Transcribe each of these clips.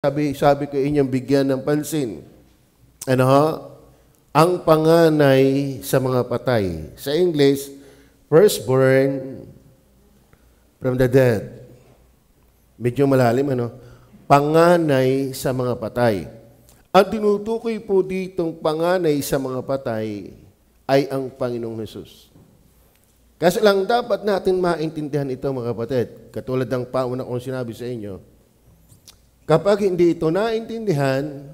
Sabi ko inyong bigyan ng pansin. Ano ho? Ang panganay sa mga patay. Sa English, firstborn from the dead. Medyo malalim, ano? Panganay sa mga patay. Ang tinutukoy po ditong panganay sa mga patay ay ang Panginoong Hesus. Kasi lang dapat natin maintindihan ito, mga kapatid. Katulad ng pauna kong sinabi sa inyo, kapag hindi ito naintindihan,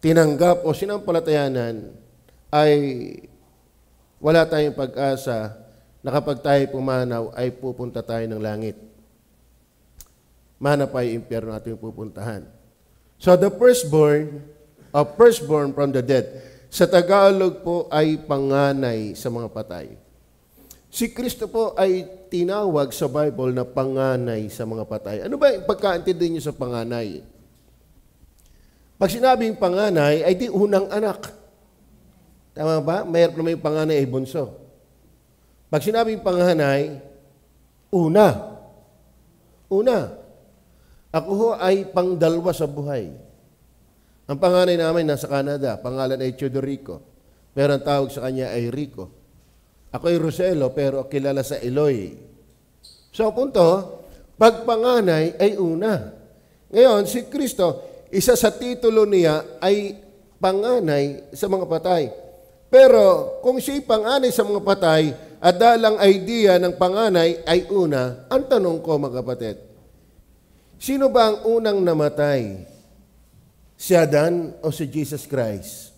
tinanggap o sinampalatayanan, ay wala tayong pag-asa na kapag tayo pumanaw ay pupunta tayo ng langit. Manap ay impyerno ating pupuntahan. So the firstborn from the dead, sa Tagalog po ay panganay sa mga patay. Si Kristo po ay tinawag sa Bible na panganay sa mga patay. Ano ba yung pagkaintindi niyo sa panganay? Pag sinabing panganay, ay di unang anak. Tama ba? Mayroon naman yung panganay ay bunso. Pag sinabing panganay, una. Ako ho ay pangdalwa sa buhay. Ang panganay namin nasa Canada, pangalan ay Teodorico. Pero ang tawag sa kanya ay Rico. Ako ay Roselo, pero kilala sa Eloy. So, punto, pagpanganay ay una. Ngayon, si Kristo, isa sa titulo niya ay panganay sa mga patay. Pero, kung siya'y panganay sa mga patay, at dalang idea ng panganay ay una, ang tanong ko, mga kapatid, sino ba ang unang namatay? Si Adan o si Jesus Christ?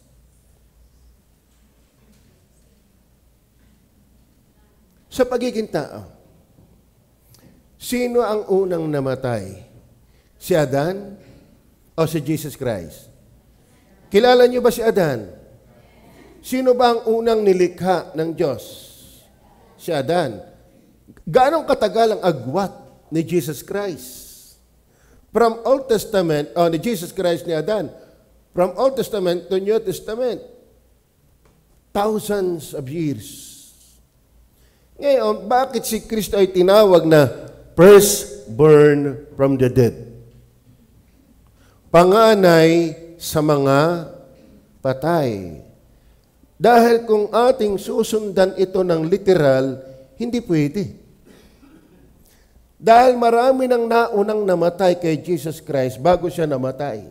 Sa pagiging tao, sino ang unang namatay? Si Adan o si Jesus Christ? Kilala niyo ba si Adan? Sino ba ang unang nilikha ng Diyos? Si Adan. Gaano katagal ang agwat ni Jesus Christ? From Old Testament, ni Jesus Christ ni Adan, from Old Testament to New Testament, thousands of years. Ngayon, bakit si Kristo ay tinawag na firstborn from the dead? Panganay sa mga patay. Dahil kung ating susundan ito ng literal, hindi pwede. Dahil marami nang naunang namatay kay Jesus Christ bago siya namatay.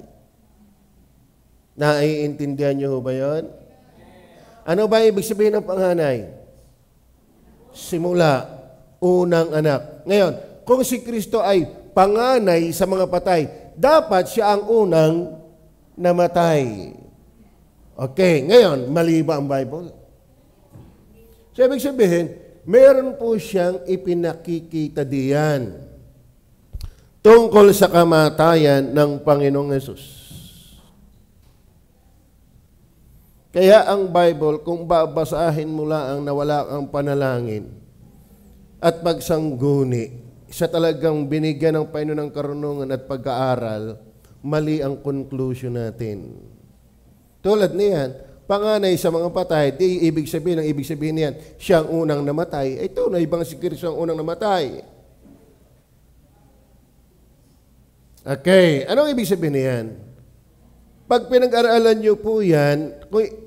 Naiintindihan niyo ba yun? Ano ba ibig sabihin ng panganay? Simula, unang anak. Ngayon, kung si Kristo ay panganay sa mga patay, dapat siya ang unang namatay. Okay, ngayon, mali ba ang Bible? So, ibig sabihin, meron po siyang ipinakikita diyan tungkol sa kamatayan ng Panginoong Hesus. Kaya ang Bible, kung babasahin mo lang na wala kang panalangin at pagsangguni, siya talagang binigyan ng Panginoon ng karunungan at pag-aaral, mali ang conclusion natin. Tulad niyan, panganay sa mga patay, di ibig sabihin niyan, siya ang unang namatay. Ito na ibang si Kristo ang unang namatay. Okay, anong ibig sabihin niyan? Pag pinag-aralan niyo po yan,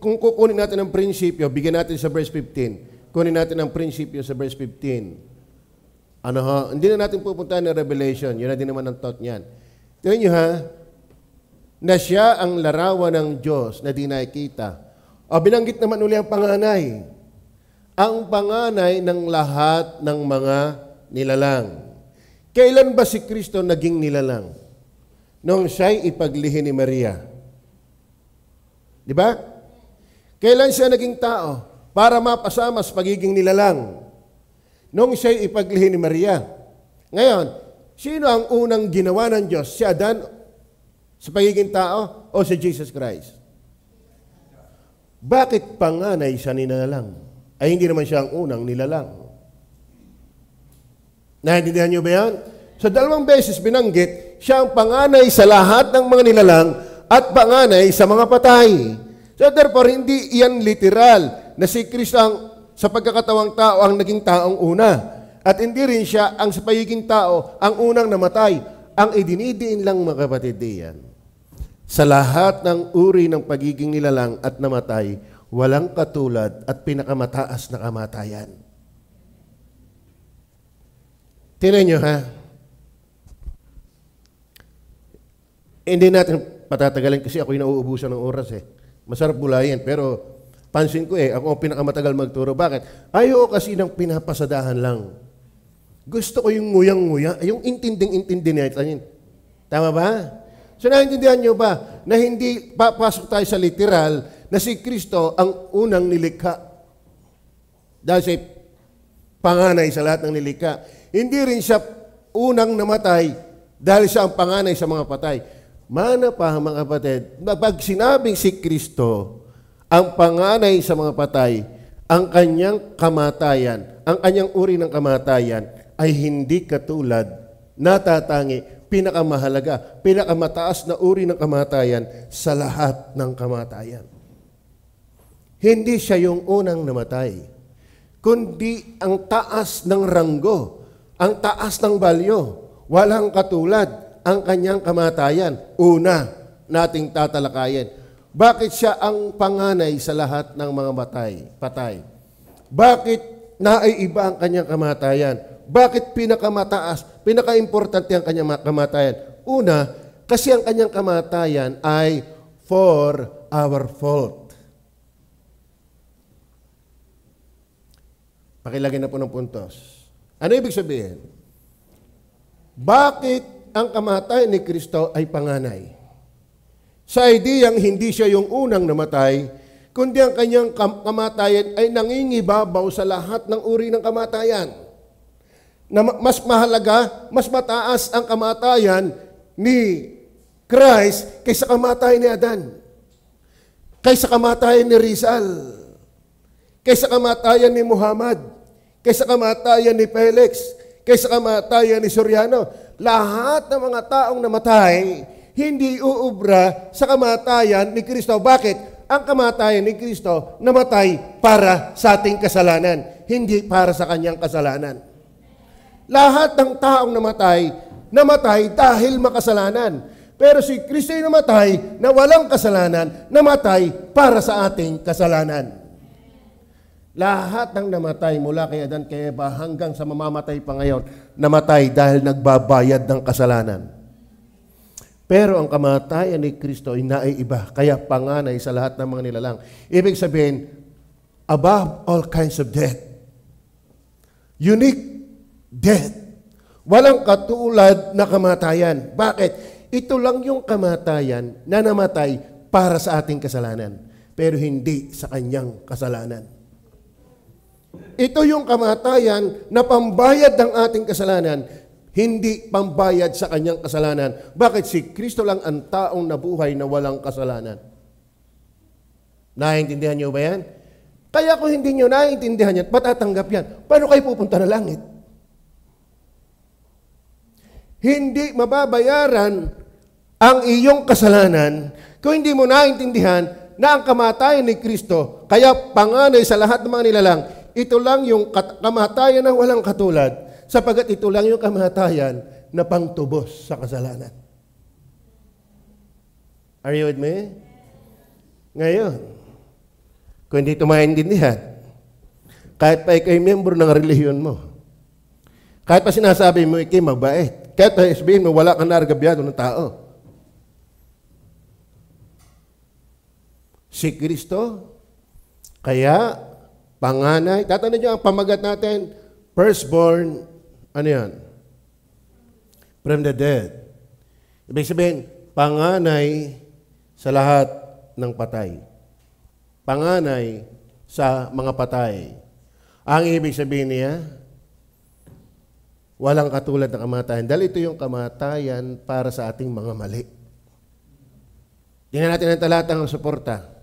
kung kukunin natin ang prinsipyo, bigyan natin sa verse 15. Kunin natin ang prinsipyo sa verse 15. Hindi na natin pupuntahan ng Revelation. Yun na din naman ang thought niyan. Tignan niyo na siya ang larawan ng Diyos na di nakikita. Binanggit naman uli ang panganay. Ang panganay ng lahat ng mga nilalang. Kailan ba si Kristo naging nilalang? Noong siya'y ipaglihi ni Maria. Di ba? Kailan siya naging tao? Para mapasama sa pagiging nilalang. Noong siya'y ipaglihi ni Maria. Ngayon, sino ang unang ginawa ng Diyos? Si Adan sa pagiging tao o si Jesus Christ? Bakit panganay siya nilalang? Ay hindi naman siya ang unang nilalang. Naintindihan niyo ba yan? So, 2 beses binanggit, siya ang panganay sa lahat ng mga nilalang at panganay sa mga patay. So therefore, hindi iyan literal na si Kristo ang sa pagkakatawang tao ang naging taong una. At hindi rin siya ang sa pagiging tao ang unang namatay. ang idinidiin lang mga kapatid diyan, sa lahat ng uri ng pagiging nilalang at namatay, walang katulad at pinakamataas na kamatayan. Tingnan nyo ha. Hindi natin patatagalin kasi ako'y nauubusan ng oras eh. Masarap bulayin pero pansin ko ako ang pinakamatagal magturo. Bakit? Ayoko kasi ng pinapasadahan lang. Gusto ko yung nguyang-nguya, yung intinding-intindi natin. Tama ba? So naintindihan nyo ba na hindi papasok tayo sa literal na si Kristo ang unang nilikha? Dahil siya panganay sa lahat ng nilikha. Hindi rin siya unang namatay dahil siya ang panganay sa mga patay. Mana pa mga kapatid, pag sinabing si Kristo ang panganay sa mga patay, ang kanyang kamatayan, ang kanyang uri ng kamatayan ay hindi katulad, natatangi, pinakamahalaga, pinakamataas na uri ng kamatayan sa lahat ng kamatayan. Hindi siya yung unang namatay, kundi ang taas ng ranggo, ang taas ng balyo, walang katulad ang kanyang kamatayan. Una nating tatalakayin. Bakit siya ang panganay sa lahat ng mga patay? Bakit naiiba ang kanyang kamatayan? Bakit pinakamataas, pinakaimportante ang kanyang kamatayan? Una, kasi ang kanyang kamatayan ay for our fault. Pakilagay na po ng puntos. Ano ibig sabihin? Bakit ang kamatayan ni Kristo ay panganay? Sa ideyang hindi siya yung unang namatay, kundi ang kanyang kamatayan ay nangingibabaw sa lahat ng uri ng kamatayan. Na mas mahalaga, mas mataas ang kamatayan ni Christ kaysa kamatayan ni Adan, kaysa kamatayan ni Rizal, kaysa kamatayan ni Muhammad, kaysa kamatayan ni Felix, kaysa kamatayan ni Soriano. Lahat ng mga taong namatay, hindi uubra sa kamatayan ni Kristo. Bakit? Ang kamatayan ni Kristo namatay para sa ating kasalanan, hindi para sa kanyang kasalanan. Lahat ng taong namatay dahil makasalanan. Pero si Kristo ay namatay na walang kasalanan, namatay para sa ating kasalanan. Lahat ng namatay mula kay Adan kay Eva hanggang sa mamamatay pa ngayon, namatay dahil nagbabayad ng kasalanan. Pero ang kamatayan ni Kristo ay naiiba, kaya panganay sa lahat ng mga nilalang. Ibig sabihin, above all kinds of death. Unique death. Walang katulad na kamatayan. Bakit? Ito lang yung kamatayan na namatay para sa ating kasalanan, pero hindi sa kanyang kasalanan. Ito yung kamatayan na pambayad ng ating kasalanan, hindi pambayad sa kanyang kasalanan. Bakit? Si Kristo lang ang taong nabuhay na walang kasalanan. Naiintindihan niyo ba yan? Kaya kung hindi niyo naiintindihan yan, matatanggap yan. Paano kayo pupunta na langit? Hindi mababayaran ang iyong kasalanan kung hindi mo naiintindihan na ang kamatayan ni Kristo, kaya panganay sa lahat ng mga nilalang, ito lang yung kamatayan na walang katulad, sapagat ito lang yung kamatayan na pangtubos sa kasalanan. Are you with me? Ngayon, kung hindi ito maintindihan, kahit pa ikay membro ng relihiyon mo, kahit pa sinasabi mo ikay mabait, kahit pa sabihin mo wala kang naragabyado ng tao, si Kristo, kaya panganay, tatandaan niyo ang pamagat natin, firstborn, ano yan? From the dead. Ibig sabihin, panganay sa lahat ng patay. Panganay sa mga patay. Ang ibig sabihin niya, walang katulad ng kamatayan. Dahil ito yung kamatayan para sa ating mga mali. Tingnan natin ang talatang suporta.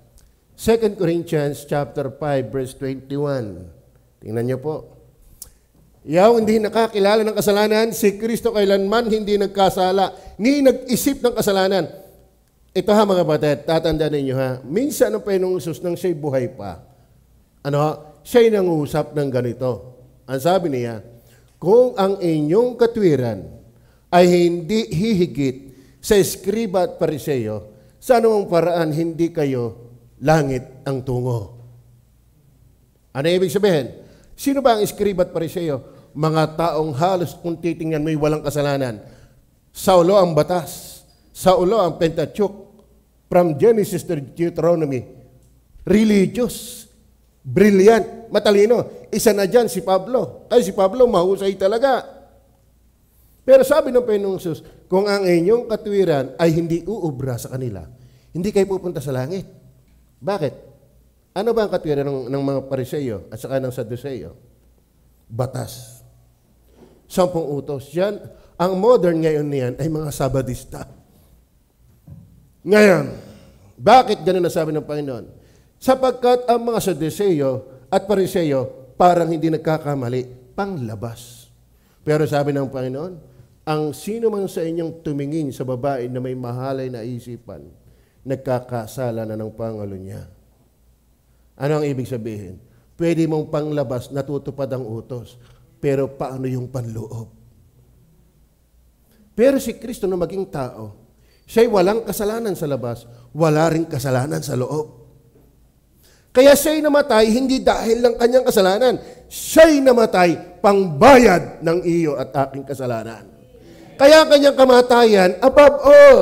2 Corinthians chapter 5 verse 21. Tingnan niyo po. Yaw hindi nakakilala ng kasalanan, si Kristo kailanman hindi nagkasala, ni nag-isip ng kasalanan. Ito ha mga kapatid, tatandaan ninyo ha. Minsan ang Panginoong Hesus nang siya'y buhay pa, siya'y nangusap ng ganito. Ang sabi niya, kung ang inyong katwiran ay hindi hihigit sa eskriba at pariseyo, sa anumang paraan hindi kayo langit ang tungo. Ano ibig sabihin? Sino ba ang eskriba at pariseyo? Mga taong halos kung titingnan mo'y walang kasalanan. Sa ulo ang batas. Sa ulo ang Pentateuch. From Genesis to Deuteronomy. Religious. Brilliant. Matalino. Isa na dyan si Pablo. Ay si Pablo mahusay talaga. Pero sabi ng Panginoong Jesus, kung ang inyong katwiran ay hindi uubra sa kanila, hindi kayo pupunta sa langit. Bakit? Ano ba ang katwiran ng mga pariseyo at saka ng Saduceo? Batas. 10 utos. Yan, ang modern ngayon niyan ay mga Sabadista. Ngayon, bakit ganun nasabi ng Panginoon? Sapagkat ang mga Saduceo at pariseyo parang hindi nagkakamali, panglabas. Pero sabi ng Panginoon, ang sino man sa inyong tumingin sa babae na may mahalay na isipan, nagkakasala na ng pangalo niya. Ano ang ibig sabihin? Pwede mong panglabas, natutupad ang utos. Pero paano yung panloob? Pero si Kristo na maging tao, siya'y walang kasalanan sa labas, wala ring kasalanan sa loob. Kaya siya'y namatay, hindi dahil ng kanyang kasalanan. Siya'y namatay, pangbayad ng iyo at aking kasalanan. Kaya ang kanyang kamatayan, above all,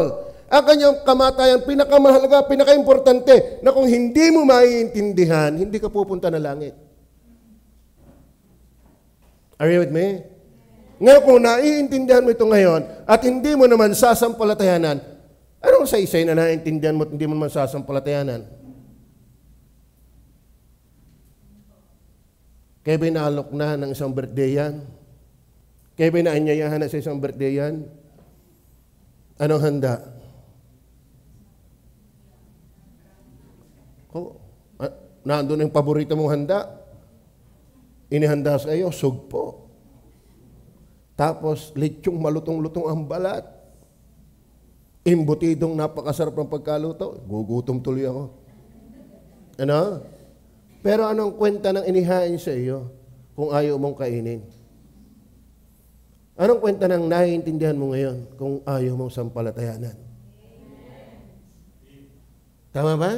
ang kanyang kamatayan, pinakamahalaga, pinakaimportante, na kung hindi mo maiintindihan, hindi ka pupunta na langit. Are you with me? Ngayon, kung naiintindihan mo ito ngayon, at hindi mo naman sasampalatayanan, anong saysay na naiintindihan mo at hindi mo naman sasampalatayanan? Kaya ba'y naalok na ng isang birthday yan? Kaya ba'y naanyayahan na sa isang birthday yan? Anong handa? Nandun yung paborito mong handa. Inihanda sa iyo, sugpo. Tapos, lechong malutong-lutong ang balat. Imbutidong napakasarap ng pagkaluto. Gugutom tuloy ako. Ano? Pero anong kwenta ng inihain sa iyo kung ayaw mong kainin? Anong kwenta ng naiintindihan mo ngayon kung ayaw mong sampalatayanan? Tama ba?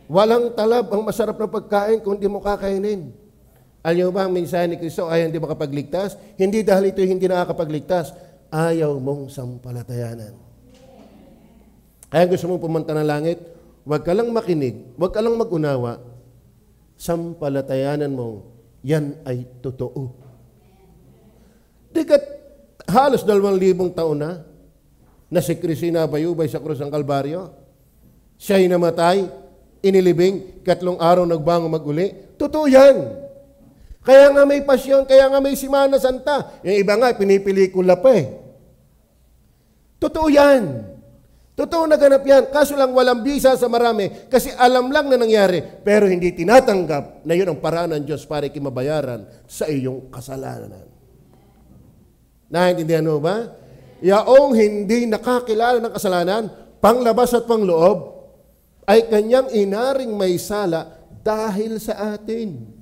Walang talab ang masarap na pagkain kung hindi mo kakainin. Alam ba ang mensahe ni Kristo, ayaw hindi makapagligtas? Hindi dahil ito hindi nakakapagligtas. Ayaw mong sampalatayanan. Kaya gusto mong pumunta ng langit, huwag ka lang makinig, huwag ka lang mag-unawa, sampalatayanan mong yan ay totoo. Dikat halos 2,000 taon na si Kristo nabayubay sa krus ng Kalbaryo. Siya'y namatay, inilibing, 3 araw nagbango mag-uli. Totoo yan. Kaya nga may pasyon, kaya nga may Simana Santa. Yung iba nga, pinipelikula pa eh. Totoo yan. Totoo naganap yan. Kaso lang walang bisa sa marami kasi alam lang na nangyari pero hindi tinatanggap na yun ang paraan ng Diyos para ikimabayaran sa iyong kasalanan. Naintindihan mo ba? Yaong hindi nakakilala ng kasalanan, panglabas at pangloob, ay kanyang inaring may sala dahil sa atin.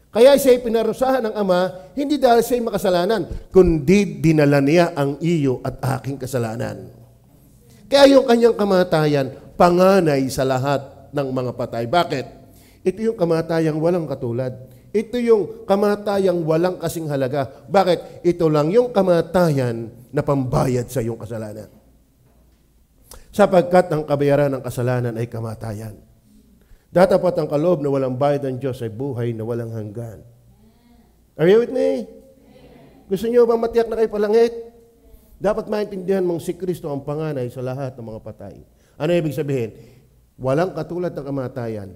Kaya siya'y pinarusahan ng Ama, hindi dahil siya'y makasalanan, kundi dinala niya ang iyo at aking kasalanan. Kaya yung kanyang kamatayan, panganay sa lahat ng mga patay. Bakit? Ito yung kamatayang walang katulad. Ito yung kamatayang walang kasing halaga. Bakit? Ito lang yung kamatayan na pambayad sa iyong kasalanan. Sapagkat ang kabayaran ng kasalanan ay kamatayan. Datapat ang kaloob na walang bayad ng Diyos ay buhay na walang hanggan. Are you with me? Gusto niyo ba matiyak na kayo palangit? Dapat maintindihan mong si Kristo ang panganay sa lahat ng mga patay. Ano ibig sabihin? Walang katulad ng kamatayan.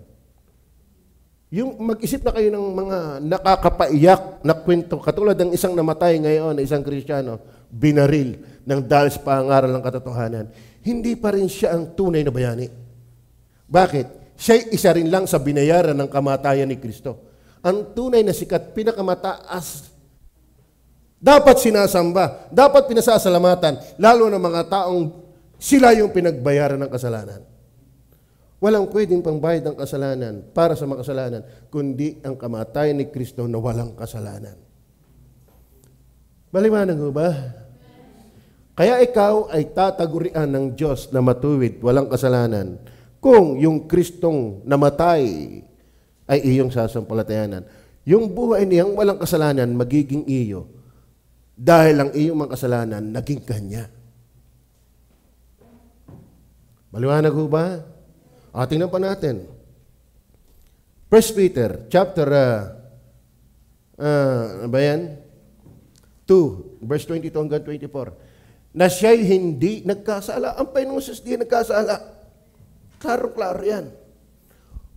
Yung mag-isip na kayo ng mga nakakapaiyak na kwento, katulad ng isang namatay ngayon na isang Kristiyano, binaril ng dahil sa pangaral ng katotohanan. Hindi pa rin siya ang tunay na bayani. Bakit? Siya'y isa rin lang sa binayaran ng kamatayan ni Kristo. Ang tunay na sikat, pinakamataas, dapat sinasamba, dapat pinasasalamatan, lalo ng mga taong sila yung pinagbayaran ng kasalanan. Walang pwedeng pangbayad ng kasalanan para sa makasalanan, kundi ang kamatayan ni Kristo na walang kasalanan. Maliwanag ho ba? Kaya ikaw ay tatagurian ng Diyos na matuwid, walang kasalanan, kung yung Kristong namatay ay iyong sasampalatayanan. Yung buhay niyang walang kasalanan, magiging iyo. Dahil ang iyong mga kasalanan, naging kanya. Maliwanag ho ba? Tingnan pa natin. 1 Peter, chapter, ano ba yan? 2, verse 22 hanggang 24. Na siya'y hindi nagkasala. Ang Panginoon Sus di nagkasala. Klaro-klaro yan.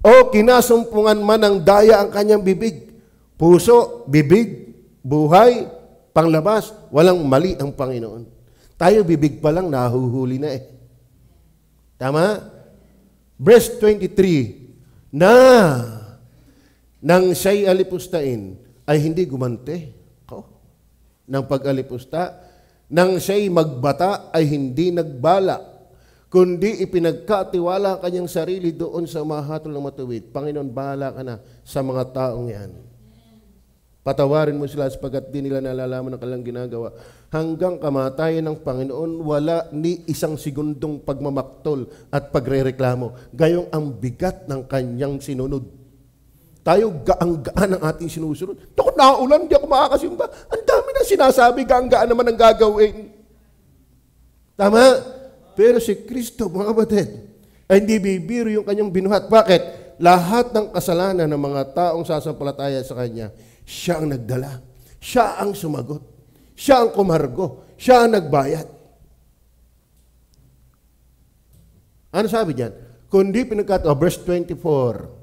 O kinasumpungan man ng daya ang kanyang bibig. Puso, bibig, buhay, panglabas, walang mali ang Panginoon. Tayo bibig pa lang, nahuhuli na eh. Tama? Verse 23, nang siya'y alipustain, ay hindi gumante. Ng pag-alipusta, nang siya'y magbata, ay hindi nagbala, kundi ipinagkatiwala ang kanyang sarili doon sa mahatol ng matuwid. Panginoon, bahala ka na sa mga taong yan. Patawarin mo sila sapagkat di nila nalalaman ang kanilang ginagawa. Hanggang kamatayan ng Panginoon, wala ni isang segundong pagmamaktol at pagrereklamo. Gayong ang bigat ng kanyang sinunod. Tayo gaang-gaan ang ating sinusunod. Takot na ulan, di ako makakasimba. Ang dami na sinasabi, gaang-gaan naman ang gagawin. Tama? Pero si Kristo, mga kapatid, ay hindi bibiro yung kanyang binuhat. Bakit? Lahat ng kasalanan ng mga taong sasampalataya sa kanya, siya ang nagdala. Siya ang sumagot. Siya ang kumargo. Siya ang nagbayad. Ano sabi diyan? Kundi verse 24,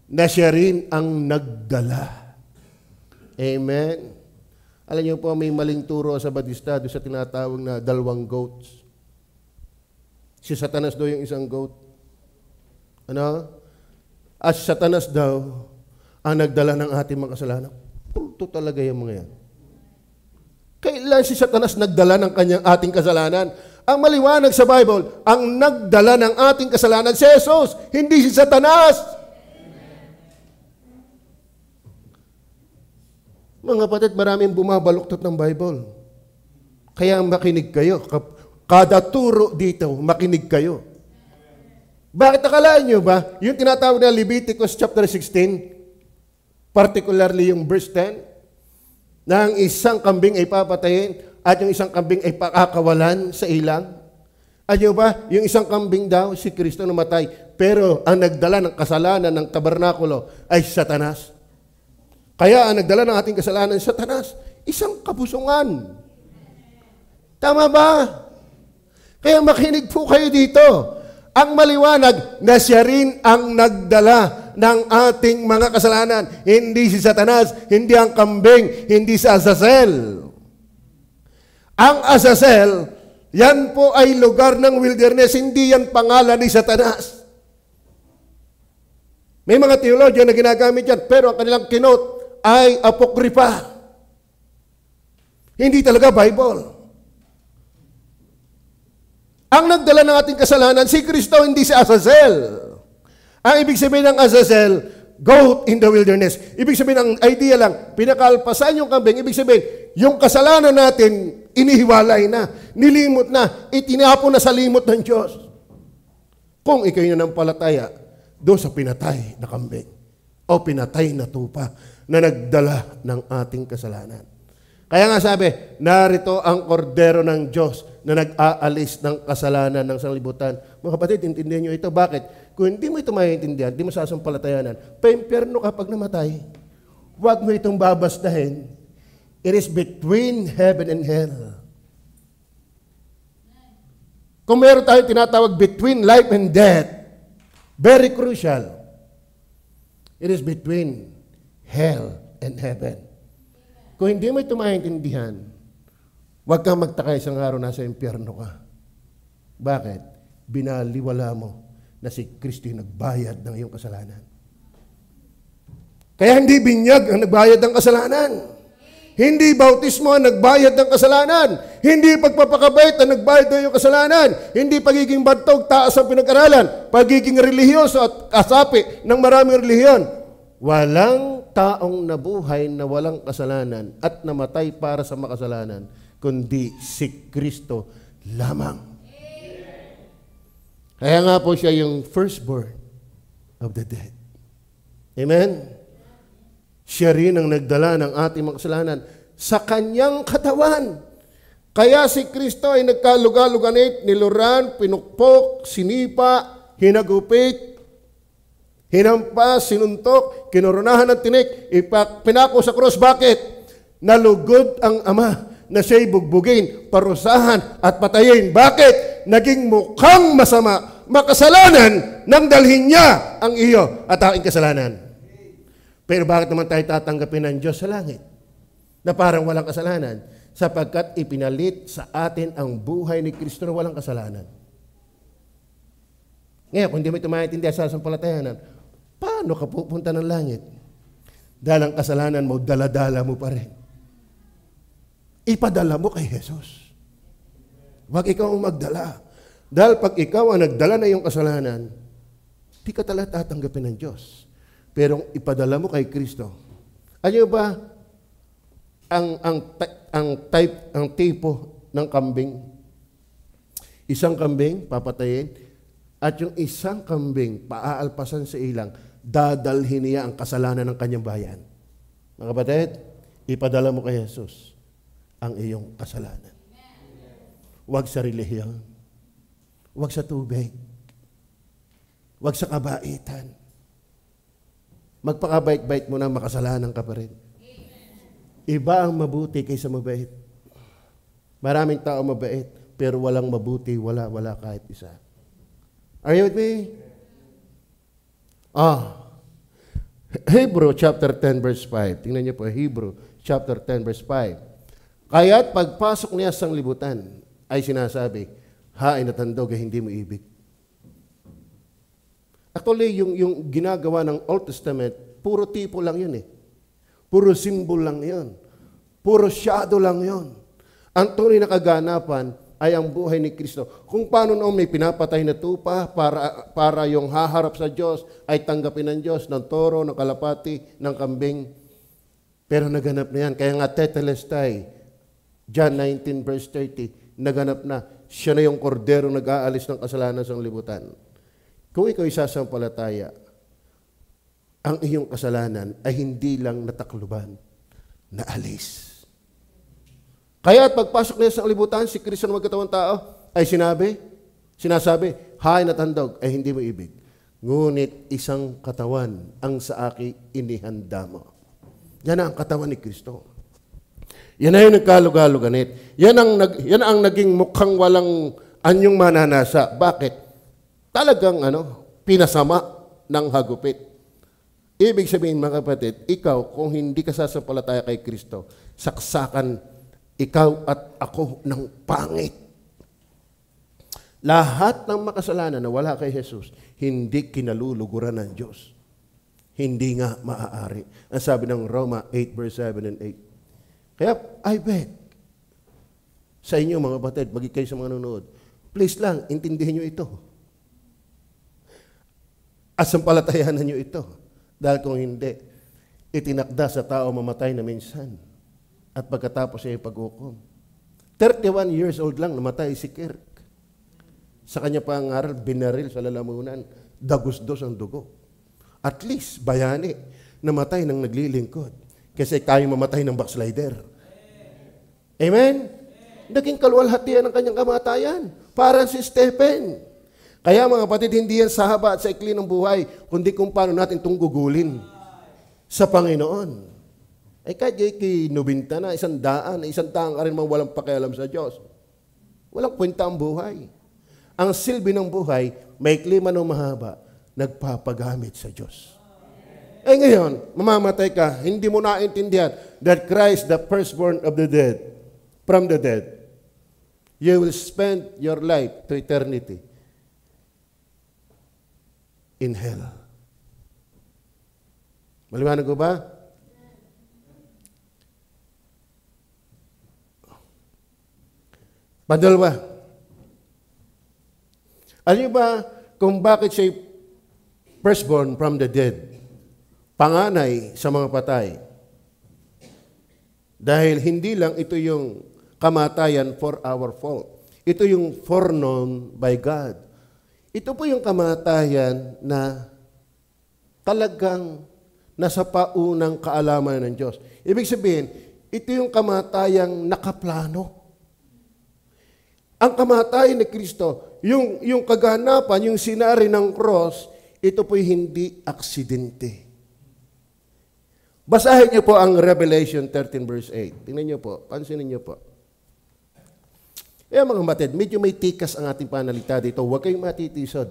na siya rin ang nagdala. Amen. Alam niyo po, may maling turo sa Batista doon sa tinatawag na 2 goats. Si Satanas daw yung isang goat. Ano? At Satanas daw ang nagdala ng ating mga kasalanan. Pulto talaga yung mga yan. Kailan si Satanas nagdala ng kanyang ating kasalanan? Ang maliwanag sa Bible, ang nagdala ng ating kasalanan si Jesus, hindi si Satanas. Mga kapatid, maraming bumabaluktot ng Bible. Kaya makinig kayo. Kada turo dito, makinig kayo. Bakit akalaan nyo ba? Yung tinatawag na Leviticus chapter 16, particularly yung verse 10, na ang isang kambing ay papatayin at yung isang kambing ay pakakawalan sa ilang. Ano ba? Yung isang kambing daw, si Kristo namatay. Pero ang nagdala ng kasalanan ng tabernakulo ay Satanas. Kaya ang nagdala ng ating kasalanan sa Satanas, isang kabusungan. Tama ba? Kaya makinig po kayo dito. Ang maliwanag na siya rin ang nagdala ng ating mga kasalanan. Hindi si Satanas, hindi ang kambing, hindi si Azazel. Ang Azazel, yan po ay lugar ng wilderness, hindi yan pangalan ni Satanas. May mga theologian na ginagamit yan, pero ang kanilang kinot ay apokripa. Hindi talaga Bible. Ang nagdala ng ating kasalanan, si Kristo, hindi si Azazel. Ang ibig sabihin ng Azazel, goat in the wilderness. Ibig sabihin, ang idea lang, pinakalpasan yung kambing. Ibig sabihin, yung kasalanan natin, inihiwalay na, nilimot na, itinapon na sa limot ng Diyos. Kung ikaw'y nanampalataya, doon sa pinatay na kambing o pinatay na tupa na nagdala ng ating kasalanan. Kaya nga sabi, narito ang kordero ng Diyos na nag-aalis ng kasalanan ng sanlibutan. Mga kapatid, intindihan nyo ito. Bakit? Kung hindi mo ito maintindihan, hindi mo sasampalatayanan, pa-impyerno kapag namatay. Huwag mo itong babastahin. It is between heaven and hell. Kung meron tayo tinatawag between life and death, very crucial. It is between hell and heaven. Kung hindi mo ito maintindihan, huwag kang magtaka isang araw nasa impyerno ka. Bakit? Binaliwala mo na si Kristo yung nagbayad ng iyong kasalanan. Kaya hindi binyag ang nagbayad ng kasalanan. Hindi bautismo ang nagbayad ng kasalanan. Hindi pagpapakabait ang nagbayad ng iyong kasalanan. Hindi pagiging bantog, taas ang pinag-aralan. Pagiging religyoso at kasapi ng maraming relihiyon. Walang taong nabuhay na walang kasalanan at namatay para sa makasalanan, kundi si Kristo lamang. Kaya nga po siya yung firstborn of the dead. Amen? Siya rin ang nagdala ng ating mga kasalanan sa kanyang katawan. Kaya si Kristo ay nagkalugaluganit, niluran, pinukpok, sinipa, hinagupit, hinampas, sinuntok, kinoronahan ng tinik, pinako sa krus. Bakit? Nalugod ang Ama na siya'y bugbugin, parusahan at patayin. Bakit? Naging mukhang masama, makasalanan nang dalhin niya ang iyo at aking kasalanan. Pero bakit naman tayo tatanggapin ng Diyos sa langit na parang walang kasalanan? Sapagkat ipinalit sa atin ang buhay ni Kristo na walang kasalanan. Ngayon, kung hindi mo ito maintindihan sa sampalatayanan, paano ka pupunta ng langit? Dahil ang kasalanan mo, dala-dala mo pa rin. Ipadala mo kay Jesus. Huwag ikaw ang magdala. Dahil pag ikaw ang nagdala na iyong kasalanan, di ka talaga tatanggapin ng Diyos. Pero ipadala mo kay Kristo. Ano ba ang tipo ng kambing? Isang kambing, papatayin, at yung isang kambing, paaalpasan sa ilang, dadalhin niya ang kasalanan ng kanyang bayan. Mga kapatid, ipadala mo kay Jesus ang iyong kasalanan. Huwag sa relihiyon. Huwag sa tubig. Huwag sa kabaitan. Magpakabait-bait mo na, makasalanan ka pa rin. Iba ang mabuti kaysa mabait. Maraming tao mabait, pero walang mabuti, wala kahit isa. Are you with me? Hebrew chapter 10 verse 5. Tingnan niyo po, Hebrew chapter 10 verse 5. Kaya't pagpasok niya sa libutan, ay sinasabi, hain at handog ay hindi mo ibig. Actually, yung ginagawa ng Old Testament, puro tipo lang yun eh. Puro symbol lang yun. Puro shadow lang yun. Ang tunay na kaganapan ay ang buhay ni Kristo. Kung paano noon may pinapatay na tupa para yung haharap sa Diyos ay tanggapin ng Diyos, ng toro, ng kalapati, ng kambing. Pero naganap na yan. Kaya nga tetelestai, John 19 verse 30, naganap na. Siya na yung kordero nag-aalis ng kasalanan sa libutan. Kung ikaw isasampalataya, ang iyong kasalanan ay hindi lang natakluban, naalis. Kaya at pagpasok niya sa libutan, si Kristo na magkatawang tao ay sinasabi, hain at handog ay hindi mo ibig. Ngunit isang katawan ang sa akin inihanda mo. Yan ang katawan ni Kristo. Yan ay yung nagkalugaluganit. Yan ang naging mukhang walang anyong mananasa. Bakit? Talagang pinasama ng hagupit. Ibig sabihin, mga kapatid, ikaw, kung hindi ka sasampalataya kay Kristo, saksakan ikaw at ako ng pangit. Lahat ng makasalanan na wala kay Jesus, hindi kinaluluguran ng Diyos. Hindi nga maaari. Ang sabi ng Roma 8 verse 7 and 8. Kaya, I beg sa inyo, mga kapatid, maging kayo sa mga nanonood, please lang, intindihin nyo ito. Asampalatayanan nyo ito. Dahil kung hindi, itinakda sa tao mamatay na minsan. At pagkatapos ay pag-ukom. 31 years old lang, namatay si Kirk. Sa kanya pangaral, binaril sa lalamunan, dagos-dos ang dugo. At least, bayani, namatay ng naglilingkod. Kasi tayo mamatay ng backslider. Amen? Naging kaluwalhatian ang kanyang kamatayan. Para si Stephen. Kaya mga kapatid, hindi yan sa haba at sa ikli ng buhay, kundi kung paano natin itong gugulin sa Panginoon. Ay kahit kinubinta na, 100 ka rin mga walang pakialam sa Diyos. Walang kwenta ang buhay. Ang silbi ng buhay, may klima ng mahaba, nagpapagamit sa Diyos. Eh ngayon, mamamatay ka, hindi mo naintindihan that Christ, the firstborn of the dead, from the dead, you will spend your life to eternity in hell. Maliwanag ko ba? Padalwa. Alam niyo ba kung bakit siya firstborn from the dead? Panganay sa mga patay. Dahil hindi lang ito yung kamatayan for our fault. Ito yung foreknown by God. Ito po yung kamatayan na talagang nasa paunang kaalaman ng Diyos. Ibig sabihin, ito yung kamatayang nakaplano. Ang kamatayan ni Kristo, yung kaganapan, yung sinari ng cross, ito po'y hindi aksidente. Basahin niyo po ang Revelation 13 verse 8. Tingnan niyo po, pansinin niyo po. Mga kapatid, medyo may tikas ang ating panalita dito. Huwag kayong matitisod.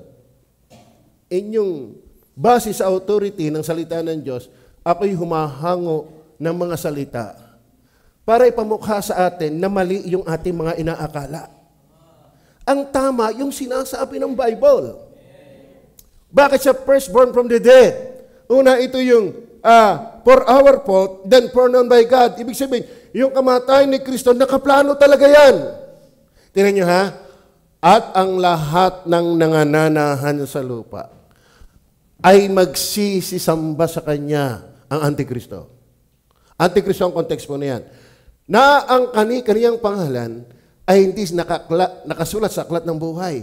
Inyong base sa authority ng salita ng Diyos, ako'y humahango ng mga salita para ipamukha sa atin na mali yung ating mga inaakala. Ang tama, yung sinasabi ng Bible. Bakit siya firstborn from the dead? Una, ito yung for our fault, then foreknown by God. Ibig sabihin, yung kamatayan ni Kristo, nakaplano talaga yan. Tingnan nyo ha? At ang lahat ng nangananahan sa lupa ay magsisisamba sa Kanya, ang Antikristo. Antikristo ang kontekst po na yan. Na ang kaniyang pangalan ay hindi nakasulat sa aklat ng buhay.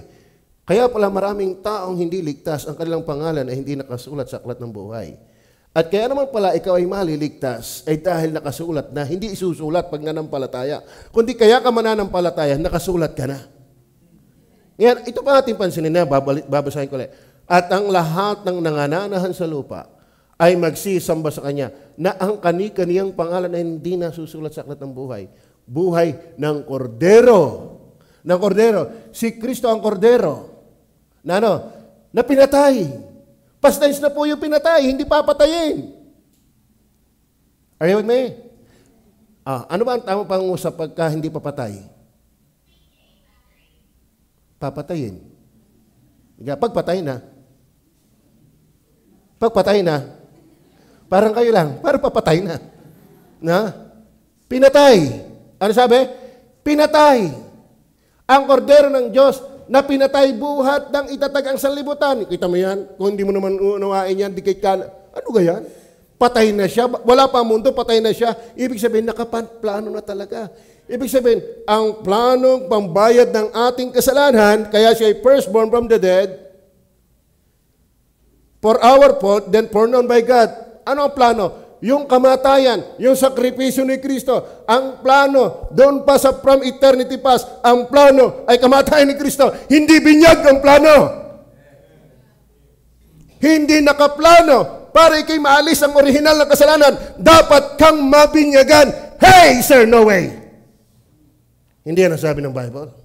Kaya pala maraming taong hindi ligtas, ang kanilang pangalan ay hindi nakasulat sa aklat ng buhay. At kaya naman pala ikaw ay maliligtas ay dahil nakasulat na, hindi isusulat pag nanampalataya. Kundi kaya ka mananampalataya, nakasulat ka na. Yan, ito pa ating pansinin na, babasahin ko ulit. At ang lahat ng nangananahan sa lupa ay magsisamba sa Kanya na ang kaniyang pangalan ay hindi nasusulat sa aklat ng buhay. Buhay ng Kordero. Ng Kordero. Si Kristo ang Kordero. Na pinatay. Past tense na po yung pinatay, hindi papatayin. Are you with me? Ano ba ang tamang pangusap pagka hindi papatay? Papatayin. Pagpatay na. Pagpatay na. Parang kayo lang, parang papatay na. Pinatay. Ano sabi? Pinatay. Ang Kordero ng Diyos na pinatay buhat ng itatag ang sanlibutan. Kita mo yan? Kung hindi mo naman unawain yan, di kay ano ga yan? Patay na siya. Wala pa mundo, patay na siya. Ibig sabihin, nakaplano na talaga. Ibig sabihin, ang planong pambayad ng ating kasalanan, kaya siya ay firstborn from the dead, for our fault, then foreknown by God. Ano ang plano? Yung kamatayan, yung sakripisyo ni Kristo, ang plano, doon pa sa from eternity past, ang plano ay kamatayan ni Kristo. Hindi binyag ang plano. Hindi nakaplano para ikay maalis ang orihinal na kasalanan. Dapat kang mabinyagan. Hey, sir, no way. Hindi yan ang sabi ng Bible.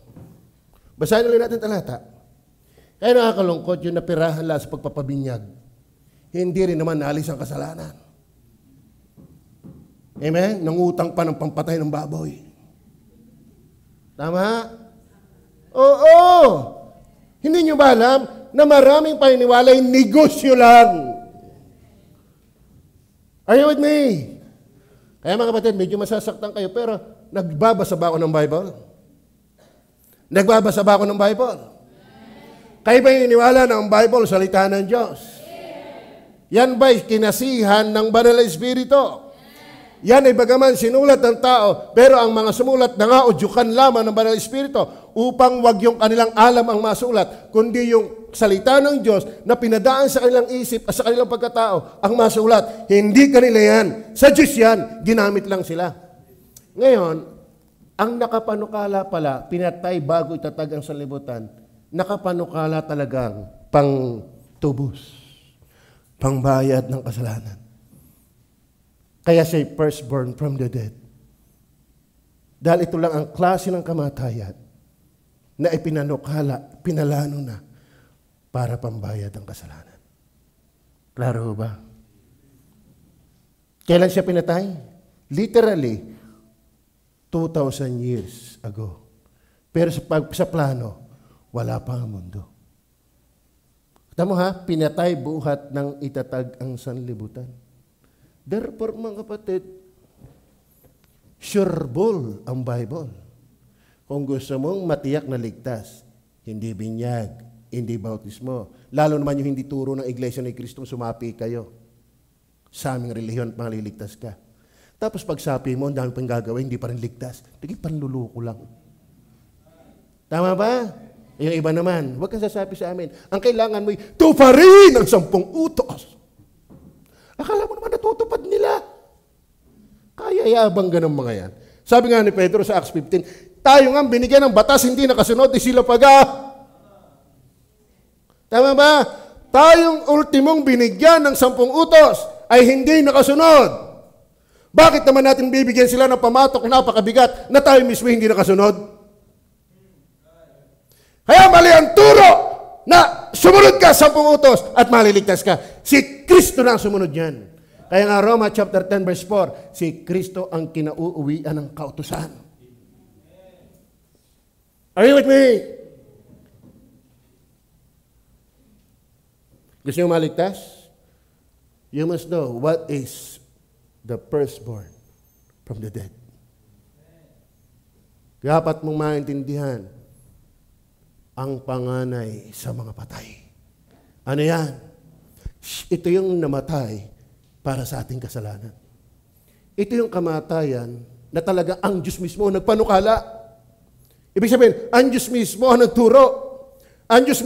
Basahin ulit natin talata. Kaya nakakalungkot yung napirahan lang sa pagpapabinyag. Hindi rin naman naalis ang kasalanan. Amen? Nangutang pa ng pampatay ng baboy. Tama? Oo! Hindi nyo ba alam na maraming paniniwala ay negosyo lang? Are you with me? Kaya mga kapatid, medyo masasaktan kayo, pero nagbabasa ba ako ng Bible? Nagbabasa ba ako ng Bible? Kayo ba yung iniwala na ang Bible, salita ng Diyos? Yan ba'y kinasihan ng Banal na Espiritu? Yan ay bagaman sinulat ng tao, pero ang mga sumulat nangaudyukan lamang ng Banal na Espiritu upang wag yung kanilang alam ang masulat, kundi yung salita ng Diyos na pinadaan sa kanilang isip at sa kanilang pagkatao ang masulat. Hindi kanila yan. Sa Diyos yan. Ginamit lang sila. Ngayon, ang nakapanukala pala, pinatay bago itatag ang sanlibutan, nakapanukala talagang pang-tubos, pangbayad ng kasalanan. Kaya siya'y firstborn from the dead. Dahil ito lang ang klase ng kamatayan na ipinanukala, pinalano na para pambayad ng kasalanan. Klaro ba? Kailan siya pinatay? Literally, 2,000 years ago. Pero sa plano, wala pa ang mundo. Tama ha? Pinatay buhat ng itatag ang sanlibutan. Therefore, mga kapatid, sureball ang Bible. Kung gusto mong matiyak na ligtas, hindi binyag, hindi bautismo. Lalo naman yung hindi turo ng Iglesia ni Kristong sumapi kayo sa aming relihiyon at maliligtas ka. Tapos pagsabi mo, ang dami pang gagawin, hindi pa rin ligtas. Tigil, panluluko lang. Tama ba? Yung iba naman, huwag kang sasabi sa amin, ang kailangan mo, tuparin ang 10 utos. Akala mo naman natutupad nila. Kaya yabang ganun mga yan. Sabi nga ni Pedro sa Acts 15, tayo nga binigyan ng batas, hindi nakasunod, di sila paga. Tama ba? Tayong ultimong binigyan ng 10 utos ay hindi nakasunod. Bakit naman natin bibigyan sila ng pamatok na napakabigat na tayo mismo hindi nakasunod? Kaya mali ang turo na sumunod ka 10 utos at maliligtas ka. Si Kristo na ang sumunod yan. Kaya nga Roma chapter 10 verse 4, si Kristo ang kinauuwian ng kautusan. Are you with me? Gusto nyo maligtas? You must know what is the firstborn from the dead. Dapat mong maintindihan ang panganay sa mga patay. Ano yan? Ito yung namatay para sa ating kasalanan. Ito yung kamatayan na talaga ang Diyos mismo nagpanukala. Ibig sabihin, ang Diyos mismo ang nagturo. Ang Diyos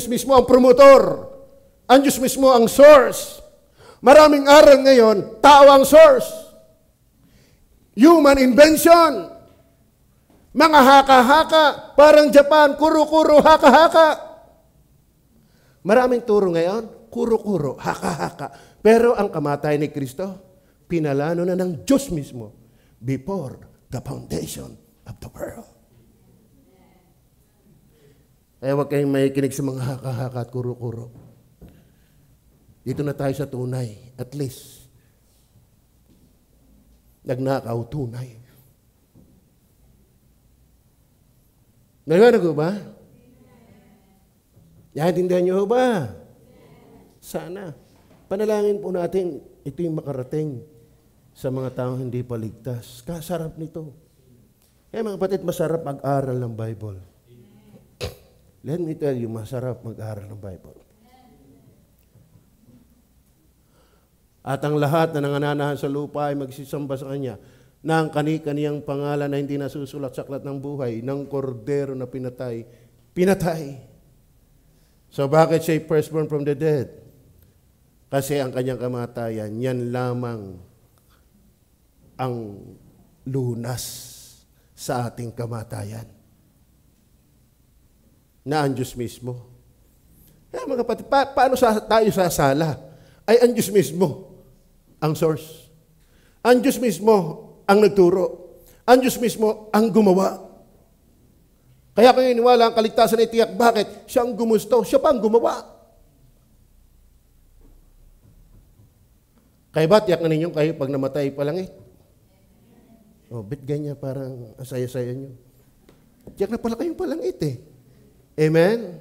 mismo ang promotor. Ang Diyos mismo ang source. Maraming aral ngayon, tao ang source. Human invention. Mga haka-haka, parang Japan, kuro-kuro, haka-haka. Maraming turo ngayon, kuro-kuro, haka-haka. Pero ang kamatay ni Kristo, pinalano na ng Diyos mismo before the foundation of the world. Kaya huwag kayong makikinig sa mga haka-haka at kuro-kuro. Dito na tayo sa tunay. At least, nagnakaw tunay. Narinig ko ba? Naintindihan niyo ba? Sana. Panalangin po natin, ito yung makarating sa mga taong hindi paligtas. Kasarap nito. Kaya mga kapatid, masarap mag-aral ng Bible. Let me tell you, masarap mag-aral ng Bible. At ang lahat na nangananahan sa lupa ay magsisamba sa Kanya na ang kani-kaniyang pangalan na hindi nasusulat sa aklat ng buhay ng kordero na pinatay. So bakit siya firstborn from the dead? Kasi ang kanyang kamatayan, yan lamang ang lunas sa ating kamatayan. Na ang Diyos mismo. Kaya mga kapatid, paano tayo sasala? Ay ang Diyos mismo ang source. Ang Diyos mismo ang nagturo. Ang Diyos mismo ang gumawa. Kaya kung iniwala ang kaligtasan ay tiyak, bakit? Siya ang gumusto, siya pa ang gumawa. Kaya ba tiyak na ninyong kayo pag namatay pa lang eh? Oh, bit ganyan parang asaya-saya nyo. Tiyak na pala kayong palangit eh. Amen?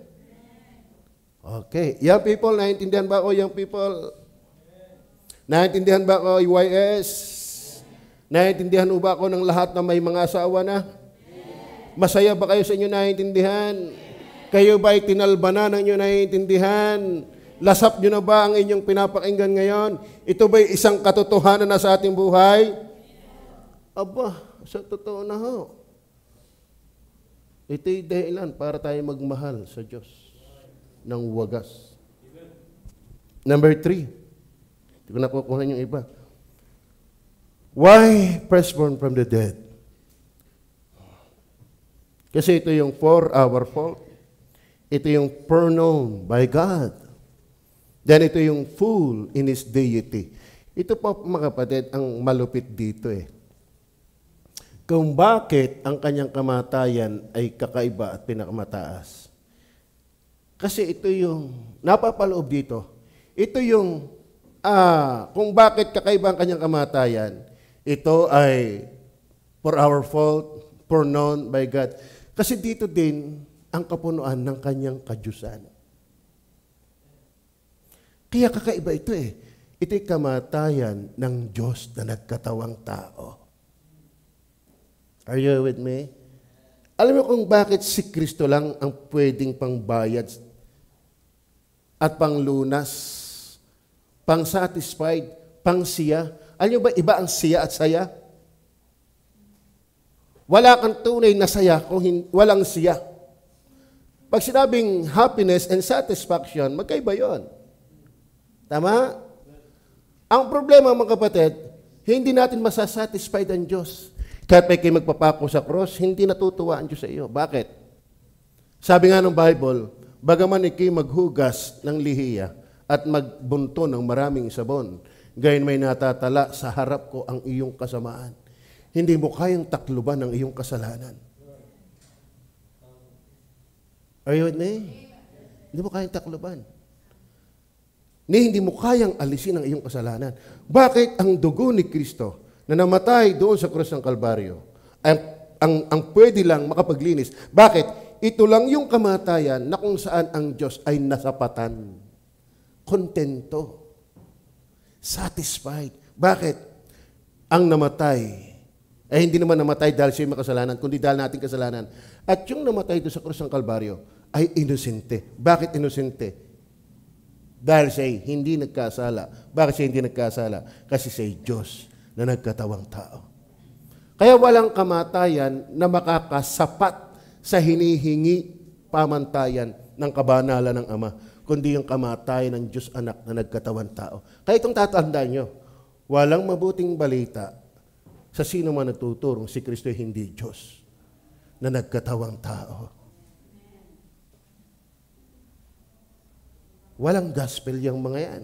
Okay. Young people, naiintindihan ba ako, young people? Naiintindihan ba ako, YS? Naiintindihan ba ako ng lahat na may mga asawa na? Masaya ba kayo sa inyo naiintindihan? Kayo ba ay tinalba na ng inyo naiintindihan? Lasap nyo na ba ang inyong pinapakinggan ngayon? Ito ba'y isang katotohanan na sa ating buhay? Aba, sa totoo na ho. Ito'y dahilan para tayo magmahal sa Diyos ng wagas. Number 3. Hindi ko nakukuha yung iba. Why firstborn from the dead? Kasi ito yung for our fault. Ito yung foreknown by God. Then ito yung full in His deity. Ito po mga kapatid ang malupit dito eh. Kung bakit ang kanyang kamatayan ay kakaiba at pinakamataas. Kasi ito yung napapaloob dito. Ito yung kung bakit kakaiba ang kanyang kamatayan. Ito ay for our fault, foreknown by God. Kasi dito din ang kapunuan ng kanyang kadyusan. Kaya kakaiba ito eh. Ito'y kamatayan ng Diyos na nagkatawang tao. Are you with me? Alam mo kung bakit si Kristo lang ang pwedeng pangbayad at panglunas, pang-satisfied, Pangsiya. Alam niyo ba, iba ang siya at saya? Wala kang tunay na saya kung walang siya. Pag sinabing happiness and satisfaction, magkaiba yun. Tama? Ang problema, mga kapatid, hindi natin masasatisfied ang Diyos. Kahit may kayo magpapako sa cross, hindi natutuwa ang Diyos sa iyo. Bakit? Sabi nga ng Bible, bagaman ikay maghugas ng lihiya at magbunto ng maraming sabon, gayon may natatala sa harap ko ang iyong kasamaan. Hindi mo kayang takluban ang iyong kasalanan. Are you with me? Hindi mo kayang takluban. Hindi mo kayang alisin ang iyong kasalanan. Bakit ang dugo ni Kristo na namatay doon sa krus ng Kalbaryo ang pwede lang makapaglinis? Bakit? Ito lang yung kamatayan na kung saan ang Diyos ay nasapatan. Kontento. Satisfied. Bakit? Ang namatay ay hindi naman namatay dahil siya may kasalanan, kundi dahil nating kasalanan. At yung namatay doon sa krus ng Kalbaryo ay inosente. Bakit inosente? Dahil siya hindi nagkasala. Bakit siya hindi nagkasala? Kasi siya Diyos na nagkatawang tao. Kaya walang kamatayan na makakasapat sa hinihingi pamantayan ng kabanalan ng Ama, kundi yung kamatayan ng Diyos anak na nagkatawang tao. Kaya itong tatandaan nyo, walang mabuting balita sa sino man nagtuturong si Kristo hindi Diyos na nagkatawang tao. Walang gospel yung mga yan.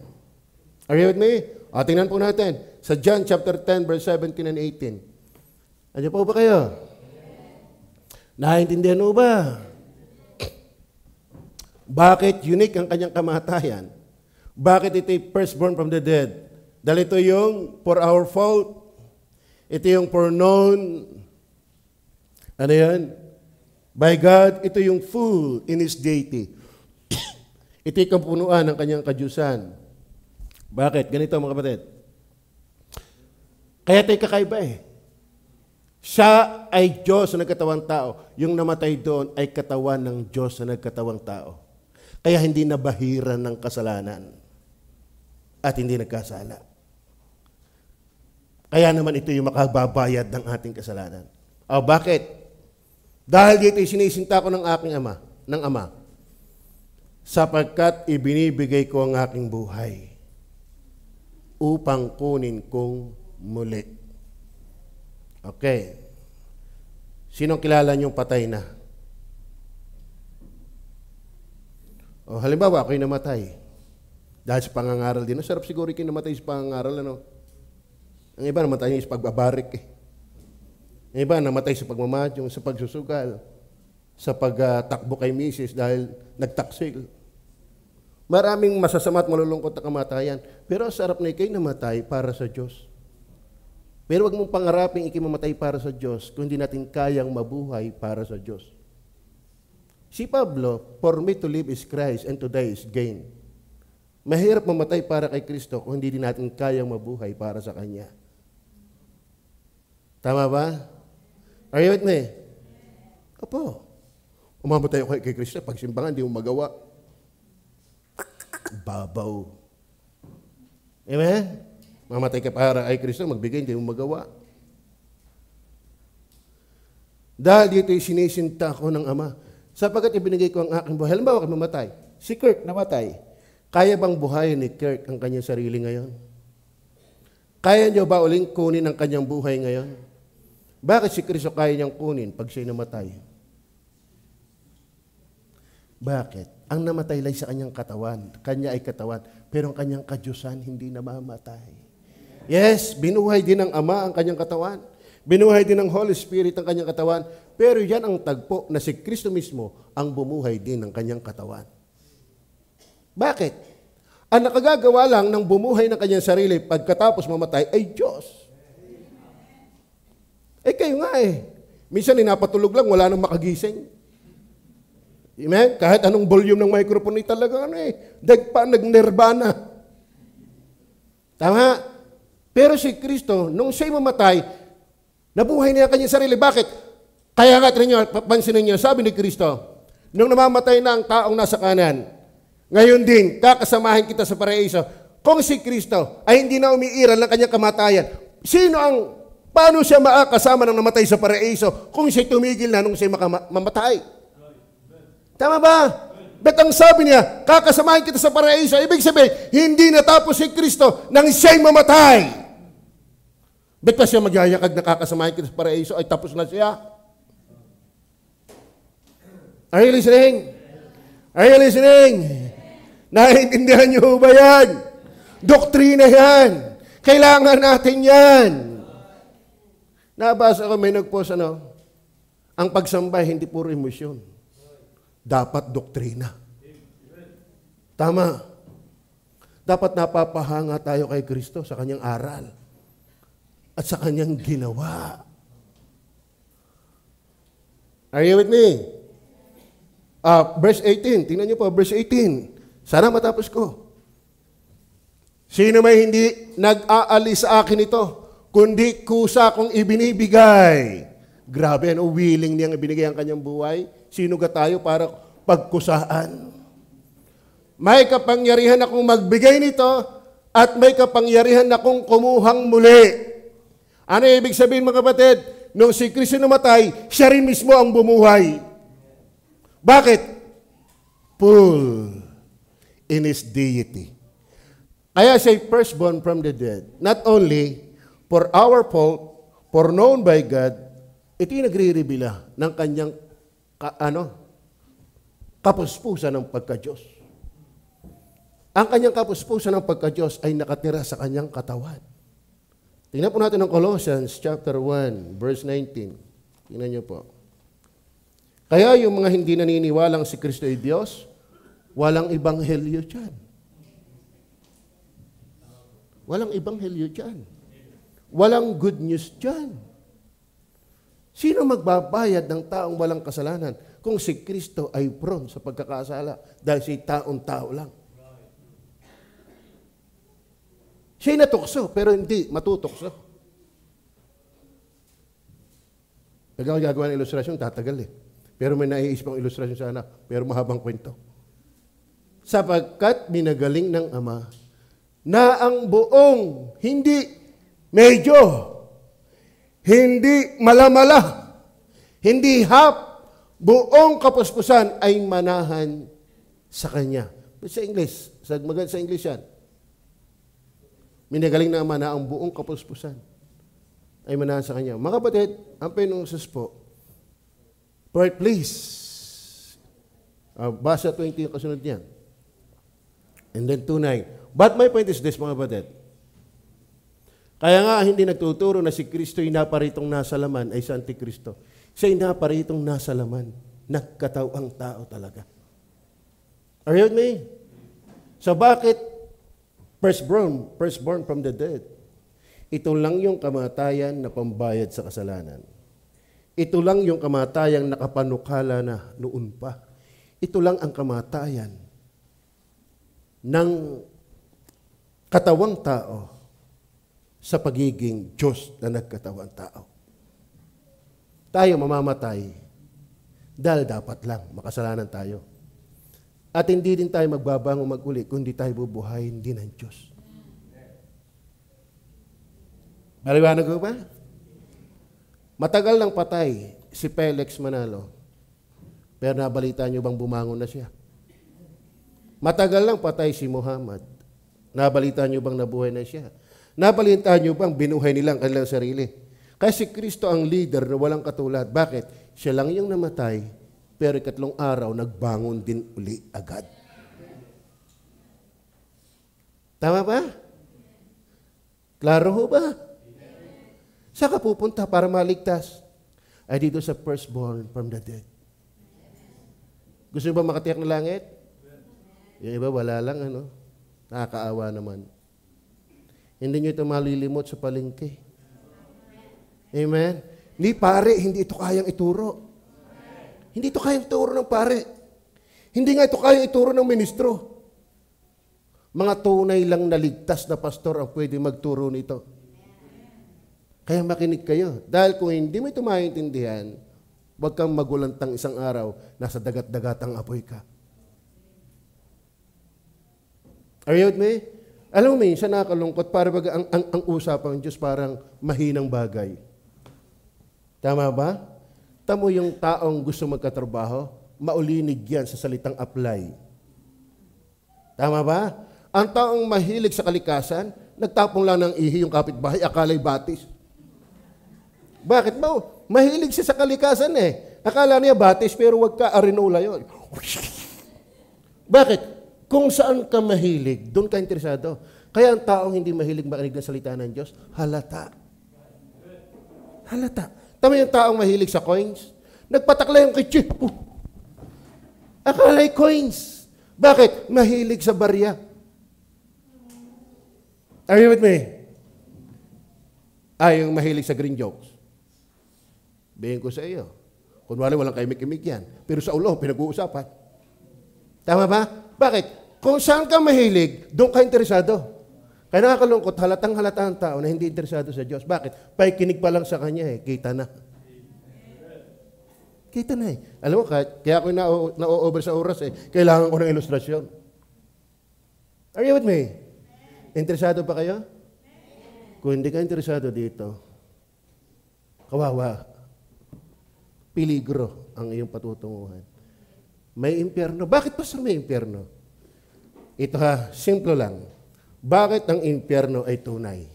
Are you with me? Tingnan po natin sa John chapter 10 verse 17 and 18. Andiyan po ba kayo? Naintindihan mo ba? Bakit unique ang kanyang kamatayan? Bakit ito'y firstborn from the dead? Dahil ito yung for our fault. Ito yung foreknown. Ano yan? By God, ito yung full in His deity. Ito'y kampunuan ng kanyang kadyusan. Bakit? Ganito mga kapatid. Kaya tayo kakaiba eh. Siya ay Diyos na nagkatawang tao. Yung namatay doon ay katawan ng Diyos na nagkatawang tao. Kaya hindi nabahiran ng kasalanan. At hindi nagkasala. Kaya naman ito yung makababayad ng ating kasalanan. Bakit? Dahil dito sinisinta ko ng aking ama, ng Ama, sapagkat ibinibigay ko ang aking buhay upang kunin kong muli. Okay. Sinong kilala niyong patay na? Halimbawa, ako'y namatay. Dahil sa pangangaral din. Sarap siguro kayo namatay sa pangangaral, ano? Ang iba namatay sa pagbabarik. Ang iba namatay sa pagmamadyong, sa pagsusugal, sa pagtakbo kay misis dahil nagtaksil. Maraming masasama at malulungkot na kamatayan. Pero ang sarap na ikay namatay para sa Diyos. Pero wag mong pangaraping ikimamatay para sa Diyos kung hindi natin kayang mabuhay para sa Diyos. Si Pablo, for me to live is Christ and to die is gain. Mahirap mamatay para kay Kristo kung hindi din natin kayang mabuhay para sa Kanya. Tama ba? Are you with me? Opo. Umamatay ako kay Kristo, pag simbangan, hindi mo magawa. Babaw. Amen? Mamatay ka para kay Kristo, magbigay, hindi mo magawa. Dahil dito'y sinisinta ko ng Ama, sapagkat ibinigay ko ang aking buhay. Halimbawa, mamatay. Si Kirk namatay. Kaya bang buhayin ni Kirk ang kanyang sarili ngayon? Kaya niyo ba uling kunin ang kanyang buhay ngayon? Bakit si Kristo kaya niyang kunin pag siya'y namatay? Bakit? Ang namatay lang sa kanyang katawan. Kanya ay katawan. Pero ang kanyang kadyusan hindi namamatay. Yes, binuhay din ng Ama ang kanyang katawan. Binuhay din ng Holy Spirit ang kanyang katawan. Pero yan ang tagpo na si Kristo mismo ang bumuhay din ng kanyang katawan. Bakit? Ang nakagagawa lang ng bumuhay ng kanyang sarili pagkatapos mamatay ay Diyos. Kayo nga eh. Minsan napatulog lang, wala nang makagising. Amen? Kahit anong volume ng microphone ay talaga dagpa, nag-nirvana. Tama? Pero si Kristo, nung siya'y mamatay, nabuhay niya ang kanyang sarili. Bakit? Kaya nga pansinin niyo, sabi ni Kristo, nung namamatay na ang taong nasa kanan, ngayon din, kakasamahin kita sa paraiso Kung si Kristo ay hindi na umiiral ng kanyang kamatayan, paano siya makakasama ng namatay sa paraiso kung siya tumigil na nung siya mamatay? Tama ba? Bet ang sabi niya, kakasamahin kita sa paraiso, ibig sabihin, hindi natapos si Kristo nang siya'y mamatay. Bet pa siya magyayakag na kakasamahin kita sa paraiso, ay tapos na siya. Are you listening? Are you listening? Naiintindihan niyo ba yan? Doktrina yan. Kailangan natin yan. Nabasa ko, may nag-post, ang pagsambay, hindi puro emosyon. Dapat doktrina. Tama. Dapat napapahanga tayo kay Kristo sa kanyang aral at sa kanyang ginawa. Are you with me? Verse 18. Tingnan niyo po, verse 18. Sana matapos ko. Sino may hindi nag-aalis sa akin ito, kundi kusa kong ibinibigay. Grabe, willing niyang ibinigay ang kanyang buhay. Sino ka tayo para pagkusaan? May kapangyarihan akong magbigay nito at may kapangyarihan akong kumuhang muli. Ano ibig sabihin mga kapatid? Nung si Kristo namatay, siya rin mismo ang bumuhay. Bakit? Full in His deity. Kaya siya firstborn from the dead. Not only for our fault, for known by God, ito yung nagre-reveala ng kanyang kapuspusan ng pagka-Diyos. Ang kanyang kapuspusan ng pagka-Diyos ay nakatira sa kanyang katawan. Tingnan po natin ang Colossians chapter 1, verse 19. Tingnan niyo po. Kaya yung mga hindi naniniwalang si Kristo ay Diyos, walang ebanghelyo dyan. Walang ebanghelyo dyan. Walang good news dyan. Sino magbabayad ng taong walang kasalanan kung si Kristo ay prone sa pagkakasala dahil siya taong-tao lang? Siya'y natukso, pero hindi matutokso. Pag ako gagawa ng ilustrasyon, tatagal eh. Pero may naiisip ang ilustrasyon sana, pero mahabang kwento. Sapagkat minagaling ng Ama na ang buong, hindi medyo, hindi malamala, hindi buong kapuspusan ay manahan sa Kanya. Sa English, sa English yan. Minagaling ng Ama na ang buong kapuspusan ay manahan sa Kanya. Mga kapatid, ang pinunsos po, please. Basa 20 yung kasunod niyan. And then 2:9. But my point is this, mga batid. Kaya nga hindi nagtuturo na si Kristo'y naparitong nasa laman ay sa Antikristo. Siya'y naparitong nasa laman. Nagkatawang tao talaga. Are you with me? So bakit firstborn from the dead? Ito lang yung kamatayan na pambayad sa kasalanan. Ito lang yung kamatayang nakapanukala na noon pa. Ito lang ang kamatayan ng katawang tao sa pagiging Diyos na nagkatawang tao. Tayo mamamatay dahil dapat lang makasalanan tayo. At hindi din tayo magbabango mag-uli kundi tayo bubuhayin din ng Diyos. Maliwanag ko ba? Matagal nang patay si Felix Manalo. Pero nabalita niyo bang bumangon na siya? Matagal nang patay si Muhammad. Nabalita niyo bang nabuhay na siya? Nabalita niyo bang binuhay nilang kanilang sarili? Kasi si Kristo ang leader na walang katulad. Bakit? Siya lang yung namatay, pero ikatlong araw nagbangon din uli agad. Tama ba? Klaro ho ba? Saan ka pupunta para maligtas? Ay dito sa firstborn from the dead. Gusto niyo ba makatiyak na langit? Yung iba wala lang, nakakaawa naman. Hindi niyo ito malilimot sa palengke. Amen? Ni pare, hindi ito kayang ituro. Hindi ito kayang ituro ng pare. Hindi nga ito kayang ituro ng ministro. Mga tunay lang naligtas na pastor ang pwede magturo nito. Kaya makinig kayo. Dahil kung hindi mo ito maintindihan, huwag kang magulantang isang araw, nasa dagat-dagatang apoy ka. Are you with me? Alam mo, minsan nakakalungkot, para baga ang usapan ng Diyos parang mahinang bagay. Tama ba? Tamo yung taong gusto magkatrabaho, maulinig yan sa salitang apply. Tama ba? Ang taong mahilig sa kalikasan, nagtapong lang ng ihi yung kapitbahay, akala'y batis. Bakit ba? Mahilig siya sa kalikasan eh. Akala niya batis, pero wag ka, arinola yun. Bakit? Kung saan ka mahilig, doon ka interesado. Kaya ang taong hindi mahilig makinig ng salita ng Diyos, halata. Halata. Tama yung taong mahilig sa coins? Nagpatakla yung kitchen. Akala'y coins. Bakit? Mahilig sa barya. Are you with me? Yung mahilig sa green jokes. Bihin ko sa iyo. Kunwari walang kaimik-imik yan. Pero sa ulo, pinag-uusapan. Tama ba? Bakit? Kung saan ka mahilig, doon ka interesado. Kaya nakakalungkot, halatang-halata ang tao na hindi interesado sa Diyos. Bakit? Paikinig pa lang sa Kanya kita na. Kita na Alam mo, kaya ako na-over sa oras kailangan ko ng ilustrasyon. Are you with me? Interesado pa kayo? Kung hindi ka interesado dito, kawawa. Peligro ang iyong patutunguhan. May impyerno. Bakit pa may impyerno? Ito simple lang. Bakit ang impyerno ay tunay?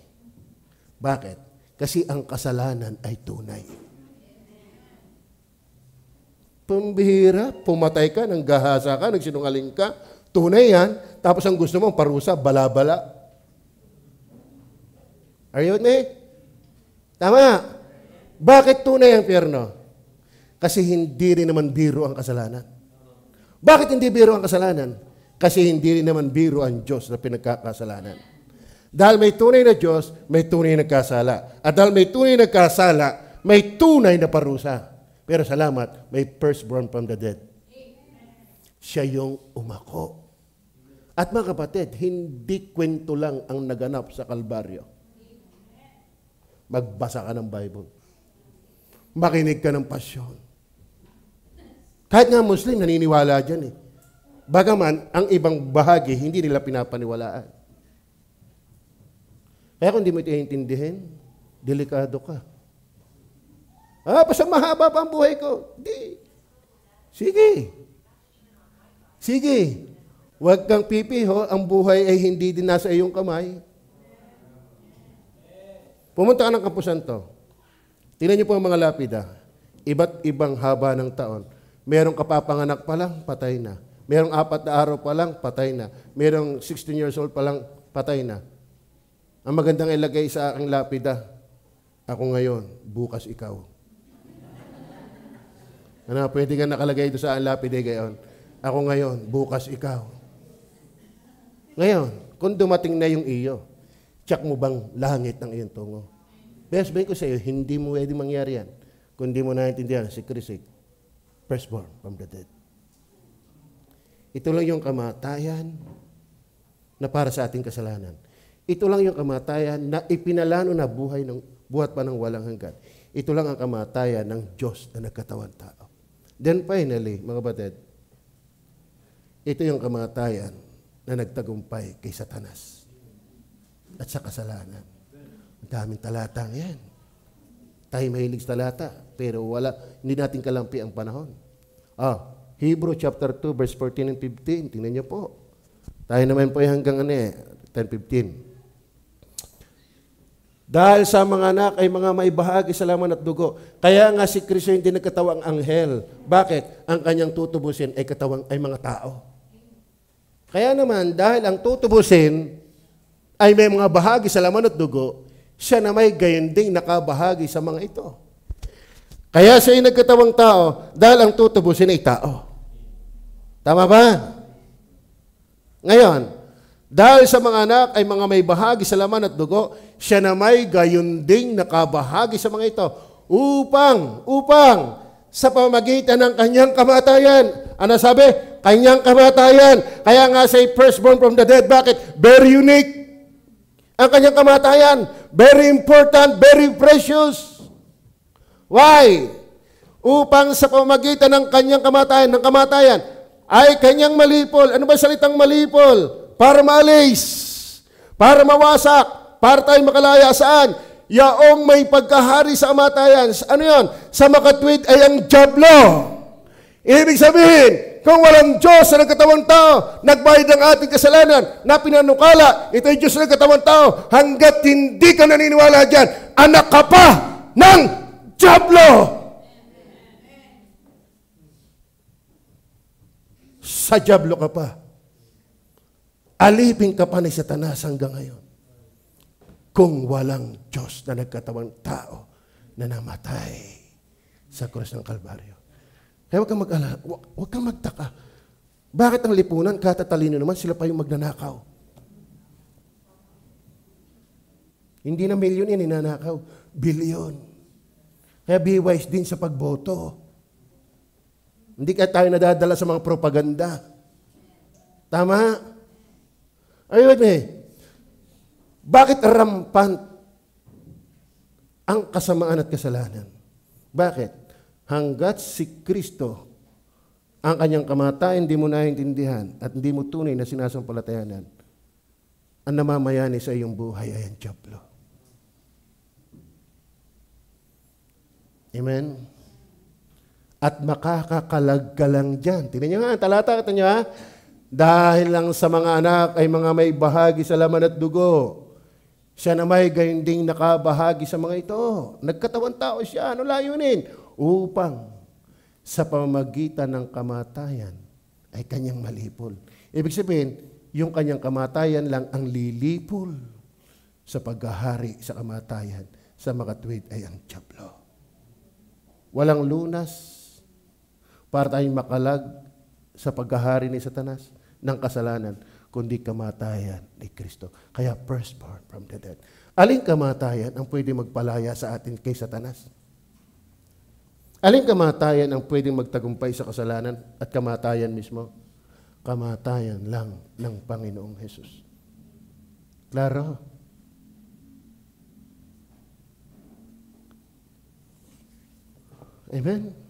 Bakit? Kasi ang kasalanan ay tunay. Pambihira, pumatay ka, nanggahasa ka, nagsinungaling ka, tunay yan, tapos ang gusto mo, parusa, bala-bala. Are you with me? Tama. Bakit tunay ang impyerno? Kasi hindi rin naman biro ang kasalanan. Bakit hindi biro ang kasalanan? Kasi hindi rin naman biro ang Diyos na pinagkakasalanan. Dahil may tunay na Diyos, may tunay na kasala. At dahil may tunay na kasala, may tunay na parusa. Pero salamat, may firstborn from the dead. Siya yung umako. At mga kapatid, hindi kwento lang ang naganap sa Kalbaryo. Magbasa ka ng Bible. Makinig ka ng pasyon. Kahit nga Muslim, naniniwala dyan Bagaman, ang ibang bahagi, hindi nila pinapaniwalaan. Kaya kung hindi mo ito iintindihin, delikado ka. Basta mahaba pa ang buhay ko. Hindi. Sige. Sige. Huwag kang pipiho, ang buhay ay hindi din nasa iyong kamay. Pumunta ka ng Campo Santo. Tingnan niyo po ang mga lapida. Iba't ibang haba ng taon. Merong kapapanganak pa lang, patay na. Merong 4 na araw pa lang, patay na. Merong 16 years old pa lang, patay na. Ang magandang ilagay sa aking lapida, ako ngayon, bukas ikaw. Ano, pwede ka nakalagay ito sa aking lapida gayon. Ako ngayon, bukas ikaw. Ngayon, kung dumating na yung iyo, check mo bang langit ng iyong tungo? Best ko sa iyo, hindi mo pwede mangyari yan. Kung hindi mo naintindihan, si Kristo, firstborn from the dead. Ito lang yung kamatayan na para sa ating kasalanan. Ito lang yung kamatayan na ipinalano na buhat pa ng walang hanggan. Ito lang ang kamatayan ng Diyos na nagkatawan tao. Then finally, mga batid, ito yung kamatayan na nagtagumpay kay Satanas at sa kasalanan. Ang daming talatang yan. Tayo mahilig sa talata, pero hindi natin kalampi ang panahon. Hebrew chapter 2, verse 14 and 15. Tingnan niyo po. Tayo naman po hanggang 10:15. Dahil sa mga anak ay mga may bahagi sa laman at dugo. Kaya nga si Kristo hindi nagkatawang anghel. Bakit? Ang kanyang tutubusin ay mga tao. Kaya naman, dahil ang tutubusin ay may mga bahagi sa laman at dugo, siya na may gayon ding nakabahagi sa mga ito. Kaya siya ay nagkatawang tao dahil ang tutubusin ay tao. Tama ba? Ngayon, dahil sa mga anak ay mga may bahagi sa laman at dugo, siya na may gayon ding nakabahagi sa mga ito upang sa pamamagitan ng kanyang kamatayan. Ano sabi? Kanyang kamatayan. Kaya nga say firstborn from the dead. Bakit? Very unique. Ang kanyang kamatayan. Very important, very precious. Why? Upang sa pamamagitan ng kanyang kamatayan, ay kanyang malipol. Ano ba salitang malipol? Para maalis. para mawasak, para tayo makalaya saan? Yaong may pagkahari sa kamatayan. Ano yon? Sa makatwid ay ang dyablo. Ibig sabihin, kung walang Diyos sa nagkatawang tao, nagbayad ng ating kasalanan, na pinanukala, ito ay Diyos sa nagkatawang tao, hanggat hindi ka naniniwala dyan, anak ka pa ng dyablo. Sa dyablo ka pa. Alipin ka pa ni Satanas hanggang ngayon. Kung walang Diyos na nagkatawang tao na namatay sa krus ng Kalbaryo. Kaya huwag kang magtaka. Bakit ang lipunan, katatalino naman, sila pa yung magnanakaw? Hindi na milyon yan, ninanakaw. Bilyon. Kaya be wise din sa pagboto. Hindi kaya tayo nadadala sa mga propaganda. Tama? Are you with me? Bakit rampant ang kasamaan at kasalanan? Bakit? Hanggat si Kristo ang kanyang kamatayan, hindi mo naiintindihan at hindi mo tunay na sinasampalatayanan, ang namamayani sa iyong buhay ay ang dyablo. Amen? At makakakalag ka lang dyan. Tingnan nyo nga, talata, ito nyo ha? Dahil lang sa mga anak ay mga may bahagi sa laman at dugo. Siya na may gayon ding nakabahagi sa mga ito. Nagkatawang tao siya. Ano layunin? Upang sa pamamagitan ng kamatayan ay kanyang malipol. Ibig sabihin, yung kanyang kamatayan lang ang lilipol sa paghahari sa kamatayan. Sa makatwid ay ang dyablo. Walang lunas para tayong makalag sa paghahari ni Satanas ng kasalanan, kundi kamatayan ni Kristo. Kaya firstborn from the dead. Aling kamatayan ang pwede magpalaya sa atin kay Satanas? Aling kamatayan ang pwede magtagumpay sa kasalanan at kamatayan mismo? Kamatayan lang ng Panginoong Hesus. Klaro? Amen?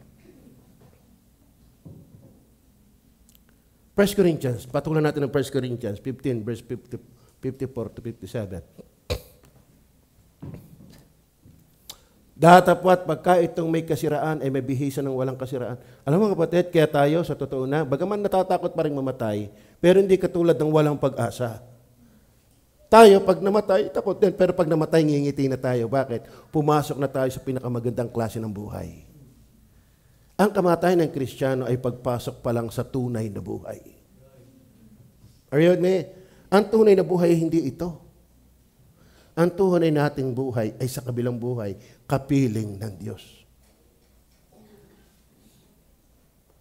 1 Corinthians, patulan natin ng 1 Corinthians 15, verse 54 to 57. Datapwat pagka itong may kasiraan ay may bihisan ng walang kasiraan. Alam mo kapatid, kaya tayo sa totoo na, bagaman natatakot pa rin mamatay, pero hindi katulad ng walang pag-asa. Tayo, pag namatay, takot din, pero pag namatay, ngingiti na tayo. Bakit? Pumasok na tayo sa pinakamagandang klase ng buhay. Ang kamatayan ng Kristiyano ay pagpasok pa lang sa tunay na buhay. Are you with me? Ang tunay na buhay hindi ito. Ang tunay nating buhay ay sa kabilang buhay, kapiling ng Diyos.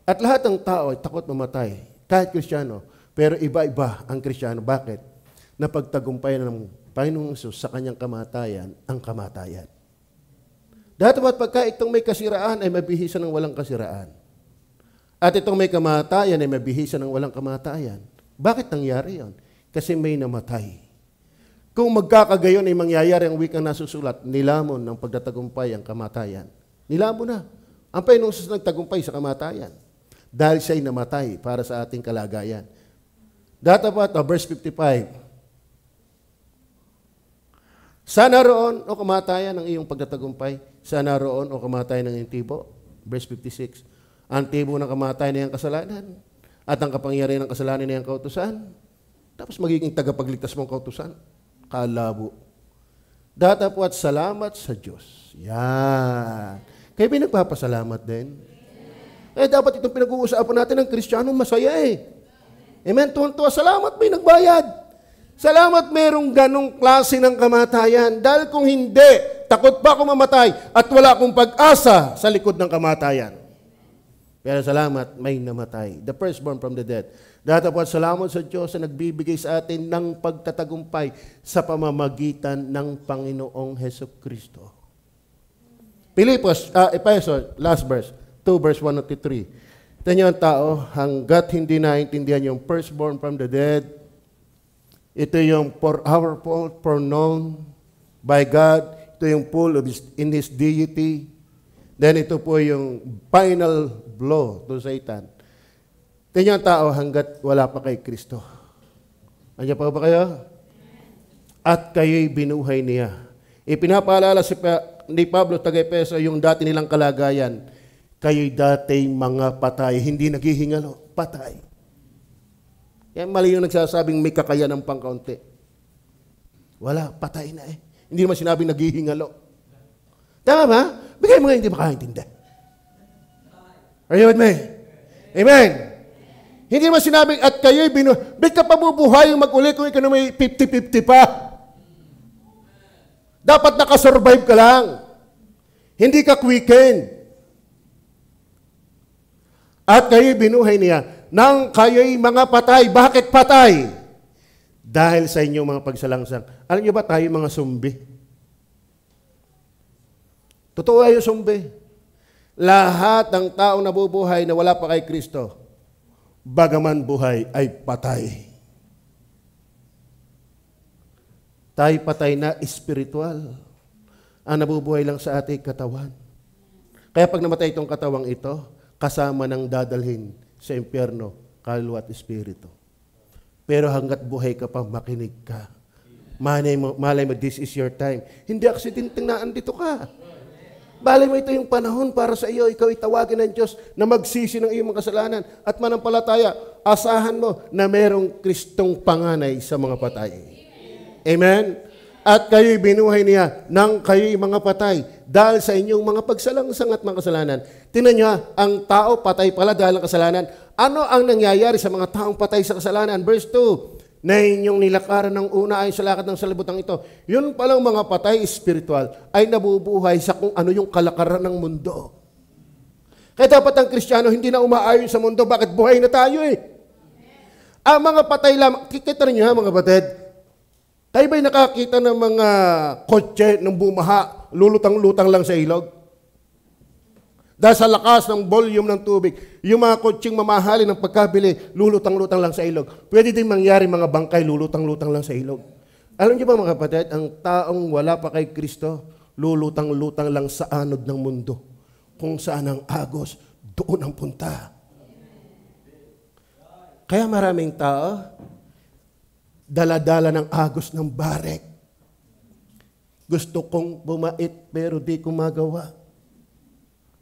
At lahat ng tao ay takot mamatay, kahit Kristiyano, pero iba-iba ang Kristiyano. Bakit? Napagtagumpayan ng Panginoong Hesus sa kanyang kamatayan, ang kamatayan. Dapat pagka itong may kasiraan ay mabihisan ng walang kasiraan. At itong may kamatayan ay mabihisan ng walang kamatayan. Bakit nangyari yon? Kasi may namatay. Kung magkakagayon ay mangyayari ang wikang nasusulat, nilamon ng pagtatagumpay ang kamatayan. Nilamon na. Ang Panginoong Hesus nagtagumpay sa kamatayan. Dahil siya'y namatay para sa ating kalagayan. Dapat, verse 55. Sana roon o kamatayan ang iyong pagtatagumpay. Sana roon o kamatayan ng iyong tibo. Verse 56. Ang tibo ng kamatayan na iyong kasalanan at ang kapangyarihan ng kasalanan na iyong kautusan. Tapos magiging tagapagligtas mong kautusan. Kalabo. Datapwat salamat sa Diyos. Yan. Kaya pinagpapasalamat din. Eh dapat itong pinag-uusapan natin ng Kristiyano masaya eh. Amen. Tuwan-tuwa. Salamat may nagbayad. Salamat merong ganong klase ng kamatayan. Dahil kung hindi, takot pa ako mamatay at wala akong pag-asa sa likod ng kamatayan. Pero salamat, may namatay. The firstborn from the dead. Datapwat salamat sa Diyos na nagbibigay sa atin ng pagtatagumpay sa pamamagitan ng Panginoong Hesukristo. Efesos, last verse, 2 verse 1 to 3. Ito niyo ang tao, hanggat hindi naintindihan yung firstborn from the dead, ito yung for our fault, known by God. Ito yung full of in His deity. Then ito po yung final blow to Satan. Ito yung tao hanggat wala pa kay Kristo. Andiyan pa ba kayo? at kayo'y binuhay niya. Ipinapaalala ni Pablo taga-Efeso yung dati nilang kalagayan. Kayo'y dati mga patay, hindi naghihingalo, patay. Yan mali yung nagsasabing may kakayanan pang kaunti. Wala, patay na eh. Hindi naman sinabing naghihingalo. Tama ba? Bigay mo nga hindi makaintindi. Are you with me? Amen. Hindi naman sinabing at kayo'y ba't ka pa bubuhay yung mag-uli kung ikaw na may 50-50 pa? Dapat nakasurvive ka lang. Hindi ka quicken. At kayo'y binuhay niya nang kayo'y mga patay. Bakit patay? Dahil sa inyong mga pagsalangsang. Alam niyo ba tayo mga sumbi? Totoo ay yung sumbi. Lahat ng taong nabubuhay na wala pa kay Kristo, bagaman buhay ay patay. Tayo patay na espiritual. Ang nabubuhay lang sa ating katawan. Kaya pag namatay itong katawang ito, kasama ng dadalhin sa impyerno, kaluluwa at espiritu. Pero hanggat buhay ka pa, makinig ka. Malay mo, this is your time. Hindi aksidenteng na andito ka. Balay mo ito yung panahon para sa iyo. Ikaw itawagin ng Diyos na magsisi ng iyong mga kasalanan. At manampalataya, asahan mo na merong Kristong panganay sa mga patay. Amen? At kayo'y binuhay niya nang kayo'y mga patay dahil sa inyong mga pagsalangsang at mga kasalanan. Tingnan niyo, ang tao patay pala dahil ng kasalanan. Ano ang nangyayari sa mga taong patay sa kasalanan? Verse 2, na inyong nilakaran ng una ay sa lakad ng salibutang ito. Yun palang mga patay spiritual ay nabubuhay sa kung ano yung kalakaran ng mundo. Kaya dapat ang Kristiyano hindi na umaayon sa mundo. Bakit buhay na tayo eh? Ang mga patay lamang, kikita rin niyo ha mga batid, tayo ba'y nakakita ng mga kotse ng bumaha, lulutang-lutang lang sa ilog? Dahil sa lakas ng volume ng tubig, yung mga kotseng mamahali ng pagkabili, lulutang-lutang lang sa ilog. Pwede din mangyari mga bangkay, lulutang-lutang lang sa ilog. Alam niyo ba mga kapatid, ang taong wala pa kay Kristo, lulutang-lutang lang sa anod ng mundo. Kung saan ang agos, doon ang punta. Kaya maraming tao, dala-dala ng agos ng barek. Gusto kong bumait pero di ko magawa.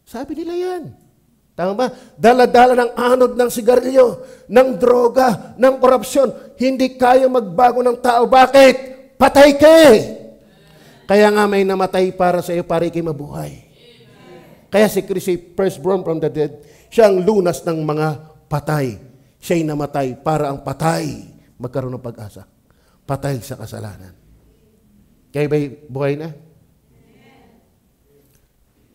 Sabi nila yan. Tama ba? Dala-dala ng anod ng sigarilyo, ng droga, ng korupsyon. Hindi kaya magbago ng tao. Bakit? Patay ka eh. Kaya nga may namatay para sa iyo para ikay mabuhay. Kaya si Kristo, firstborn from the dead, siya ang lunas ng mga patay. Siya'y namatay para ang patay magkaroon ng pag-asa. Patay sa kasalanan. Kaya ba'y buhay na?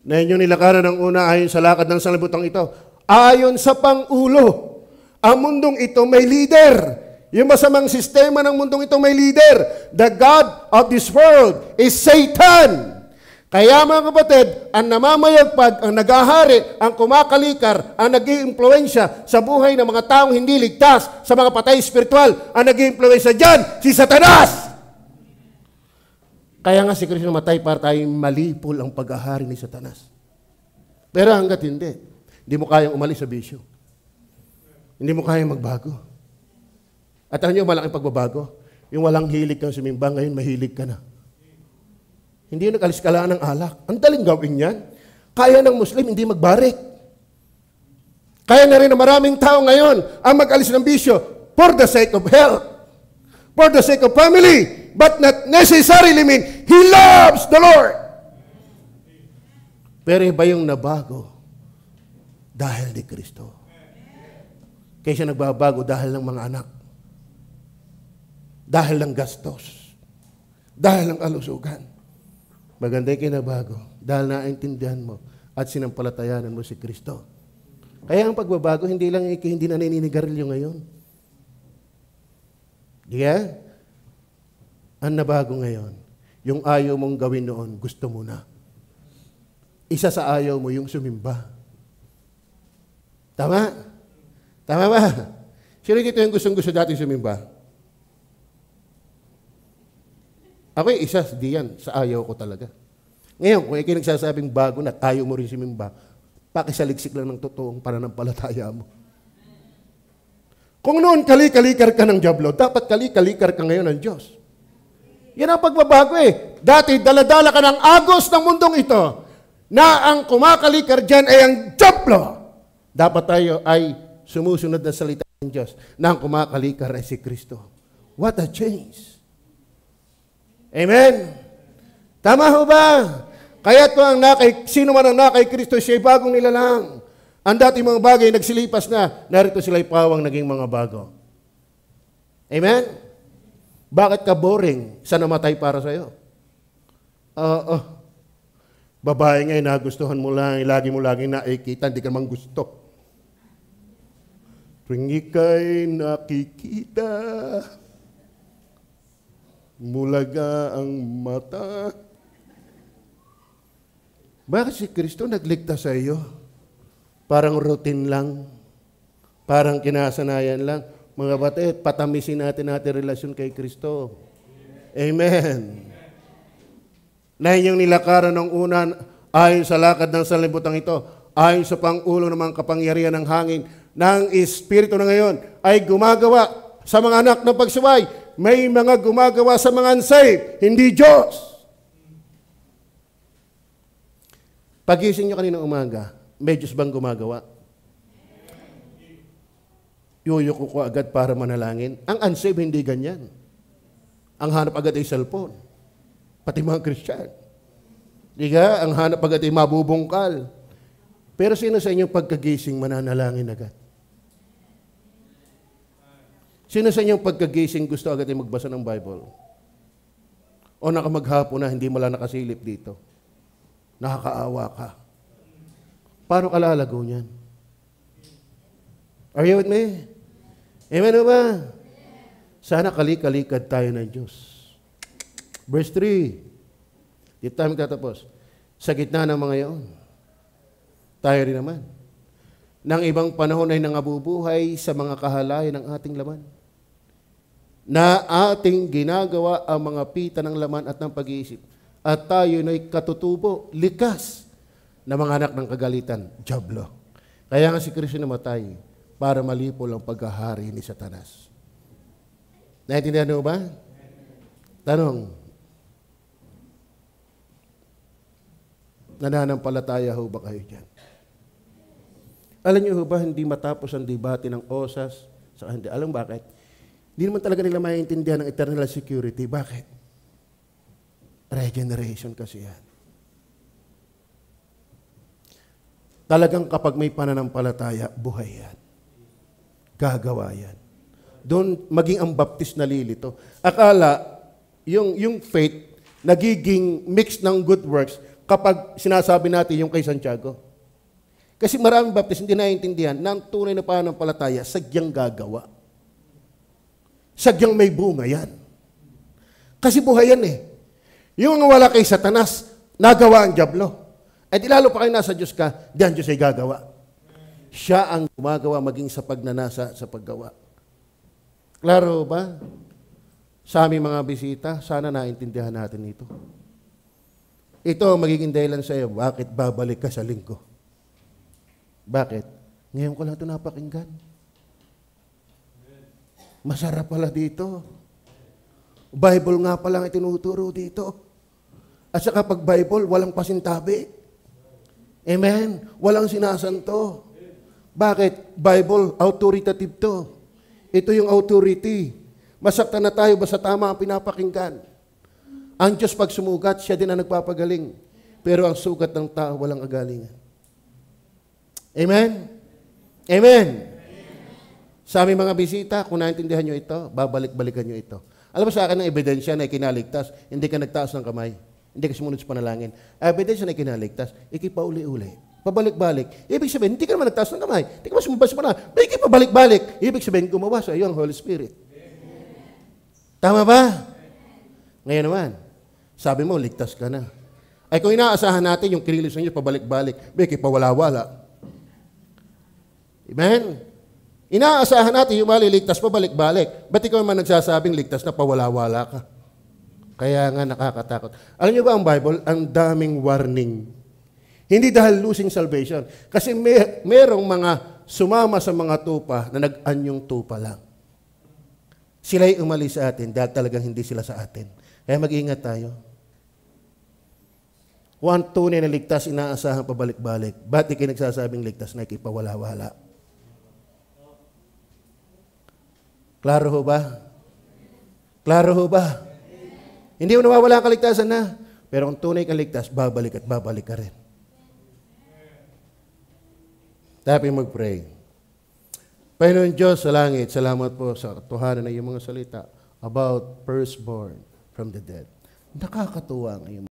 Na inyong nilakaran ng una ayon sa lakad ng sanlibutan ito. Ayon sa pang-ulo, ang mundong ito may leader. Yung masamang sistema ng mundong ito may leader. The God of this world is Satan. Kaya mga kapatid, ang namamayagpag, ang nagahari, ang kumakalikar, ang nag-iimpluwensya sa buhay ng mga taong hindi ligtas, sa mga patay spiritual, ang nag-iimpluwensya dyan, si Satanas. Kaya nga si Kristo namatay para tayong malipol ang pag-ahari ni Satanas. Pero hanggat hindi mo kayang umalis sa bisyo. Hindi mo kayang magbago. At alam niyo, malaking pagbabago. Yung walang hilig kang sumimba, ngayon mahilig ka na. Hindi yung nag-alis ka lang ng alak. Ang daling gawin yan. Kaya ng Muslim, hindi magbarik. Kaya na rin na maraming tao ngayon ang mag-alis ng bisyo for the sake of health, for the sake of family, but not necessarily mean he loves the Lord. Pero iba yung nabago dahil ni Kristo. Kaya siya nagbabago dahil ng mga anak. Dahil ng gastos. Dahil ng kalusugan. Maganda yung kinabago dahil naintindihan mo at sinampalatayanan mo si Kristo. Kaya ang pagbabago, hindi lang hindi na naninigarilyo ngayon. Yeah? Ang nabago ngayon, yung ayaw mong gawin noon, gusto mo na. Isa sa ayaw mo yung sumimba. Tama? Tama ba? Sino dito yung gustong-gusto dati sumimba? Ako isa, di yan. Sa ayaw ko talaga. Ngayon, kung ikay nagsasabing bago na ayaw mo rin sumimba, pakisaliksik lang ng totoong pananampalataya mo. Kung noon kali-kalikar ka ng Diablo, dapat kali-kalikar ka ngayon ng Diyos. Yan ang pagbabago eh. Dati, daladala ka ng agos ng mundong ito na ang kumakalikar dyan ay ang diablo. Dapat tayo ay sumusunod na salita ng Diyos na ang kumakalikar ay si Kristo. What a change! Amen? Tama ho ba? Kaya ito ang sino man ang nakay Kristo, siya ay bagong nilalang. Ang dating mga bagay nagsilipas na, narito sila'y pawang naging mga bago. Amen? Bakit ka boring sa namatay para sa'yo? Babae ngayon, nagustuhan mo lang, lagi mo laging nakikita, hindi ka naman gusto. Tuwing ika'y nakikita, mulaga ang mata. Bakit si Kristo nagligtas sa iyo? Parang routine lang, parang kinasanayan lang. Mga batid, patamisin natin relasyon kay Kristo. Amen. Na inyong nilakaran ng una, ayon sa lakad ng sanlibutan ito, ayon sa pangulo ng mga kapangyarihan ng hangin, ng Espiritu na ngayon, ay gumagawa sa mga anak ng pagsuway. May mga gumagawa sa mga unsaved, hindi Diyos. Pagising nyo kaninang umaga, may Diyos bang gumagawa? Yuyuko ko agad para manalangin. Ang unsaved, hindi ganyan. Ang hanap agad ay cellphone. Pati mga Christian. Diga, ang hanap agad ay mabubungkal. Pero sino sa inyo pagkagising mananalangin agad? Sino sa inyo pagkagising gusto agad ay magbasa ng Bible? O nakamaghapon na, hindi mo lang nakasilip dito? Nakakaawa ka. Paano ka lalago niyan? Are you with me? Amen ba? Sana kalik-kalikad tayo ng Diyos. Verse 3. Dito tayo magtatapos. Sa gitna ng mga iyon, tayo rin naman. Nang ibang panahon ay nangabubuhay sa mga kahalayan ng ating laman. Na ating ginagawa ang mga pita ng laman at ng pag-iisip. At tayo na'y katutubo, likas na mga anak ng kagalitan, diablo. Kaya nga si Kristo namatay para malipol ang pagkahari ni Satanas. Naintindihan niyo ba? Tanong. Nananampalataya ho ba kayo dyan? Alam niyo ho ba, hindi matapos ang debate ng OSAS? Hindi. Alam bakit? Hindi naman talaga nila maintindihan ang eternal security. Bakit? Regeneration kasi yan. Talagang kapag may pananampalataya, buhay yan. Gagawa yan. Doon maging ang baptist na lilito. Akala, yung faith, nagiging mix ng good works kapag sinasabi natin yung kay Santiago. Kasi maraming baptist hindi naiintindihan na ang tunay na pananampalataya, sagyang gagawa. Sagyang may bunga yan. Kasi buhay yan eh. Yung wala kay Satanas, nagawa ang diablo. Eh di lalo pa kayo nasa Diyos ka, diyan Diyos ay gagawa. Siya ang gumagawa maging sa pagnanasa sa paggawa. Klaro ba? Sa aming mga bisita, sana naintindihan natin ito. Ito ang magiging dahilan sa iyo, bakit babalik ka sa linggo? Bakit? Ngayon ko lang ito napakinggan. Masarap pala dito. Bible nga palang itinuturo dito. At saka pag Bible, walang pasintabi. Amen? Walang sinasanto. Bakit? Bible, authoritative to. Ito yung authority. Masaktan na tayo basta tama ang pinapakinggan. Ang Diyos pag sumugat, siya din ang nagpapagaling. Pero ang sugat ng tao, walang agalingan. Amen? Amen? Sa aming mga bisita, kung naintindihan nyo ito, babalik-balikan nyo ito. Alam mo sa akin ng ebidensya na ikinaligtas, hindi ka nagtaas ng kamay. Hindi ka sumunod sa panalangin. Ebidensya na ikinaligtas, ikipauli-uli. Pabalik-balik. Ibig sabihin, hindi ka naman nagtaas ng kamay. Hindi ka mas sumubas pa na. May pabalik-balik. Ibig sabihin, gumawa sa iyo ang Holy Spirit. Tama ba? Ngayon naman, sabi mo, ligtas ka na. Ay kung inaasahan natin yung kinilos ng Diyos, pabalik-balik, may pawala-wala. Amen? Inaasahan natin yung maliligtas, pabalik-balik. Ba't ikaw naman nagsasabing ligtas na pawala-wala ka? Kaya nga nakakatakot. Alam niyo ba ang Bible, ang daming warning. Hindi dahil losing salvation. Kasi merong mga sumama sa mga tupa na nag-anyong tupa lang. Sila'y umalis sa atin dahil talagang hindi sila sa atin. Kaya mag-ingat tayo. Kung ang tunay na ligtas, inaasahan pabalik-balik. Ba't di kayo nagsasabing ligtas na ikipawala-wala? Klaro ho ba? Klaro ho ba? Hindi mo nawawala ang kaligtasan na. Pero kung tunay kang ligtas, babalik at babalik ka rin. Tayo mag-pray. Panginoon Diyos sa langit, salamat po sa katuhanan ng iyong mga salita about firstborn from the dead. Nakakatuwa ang iyong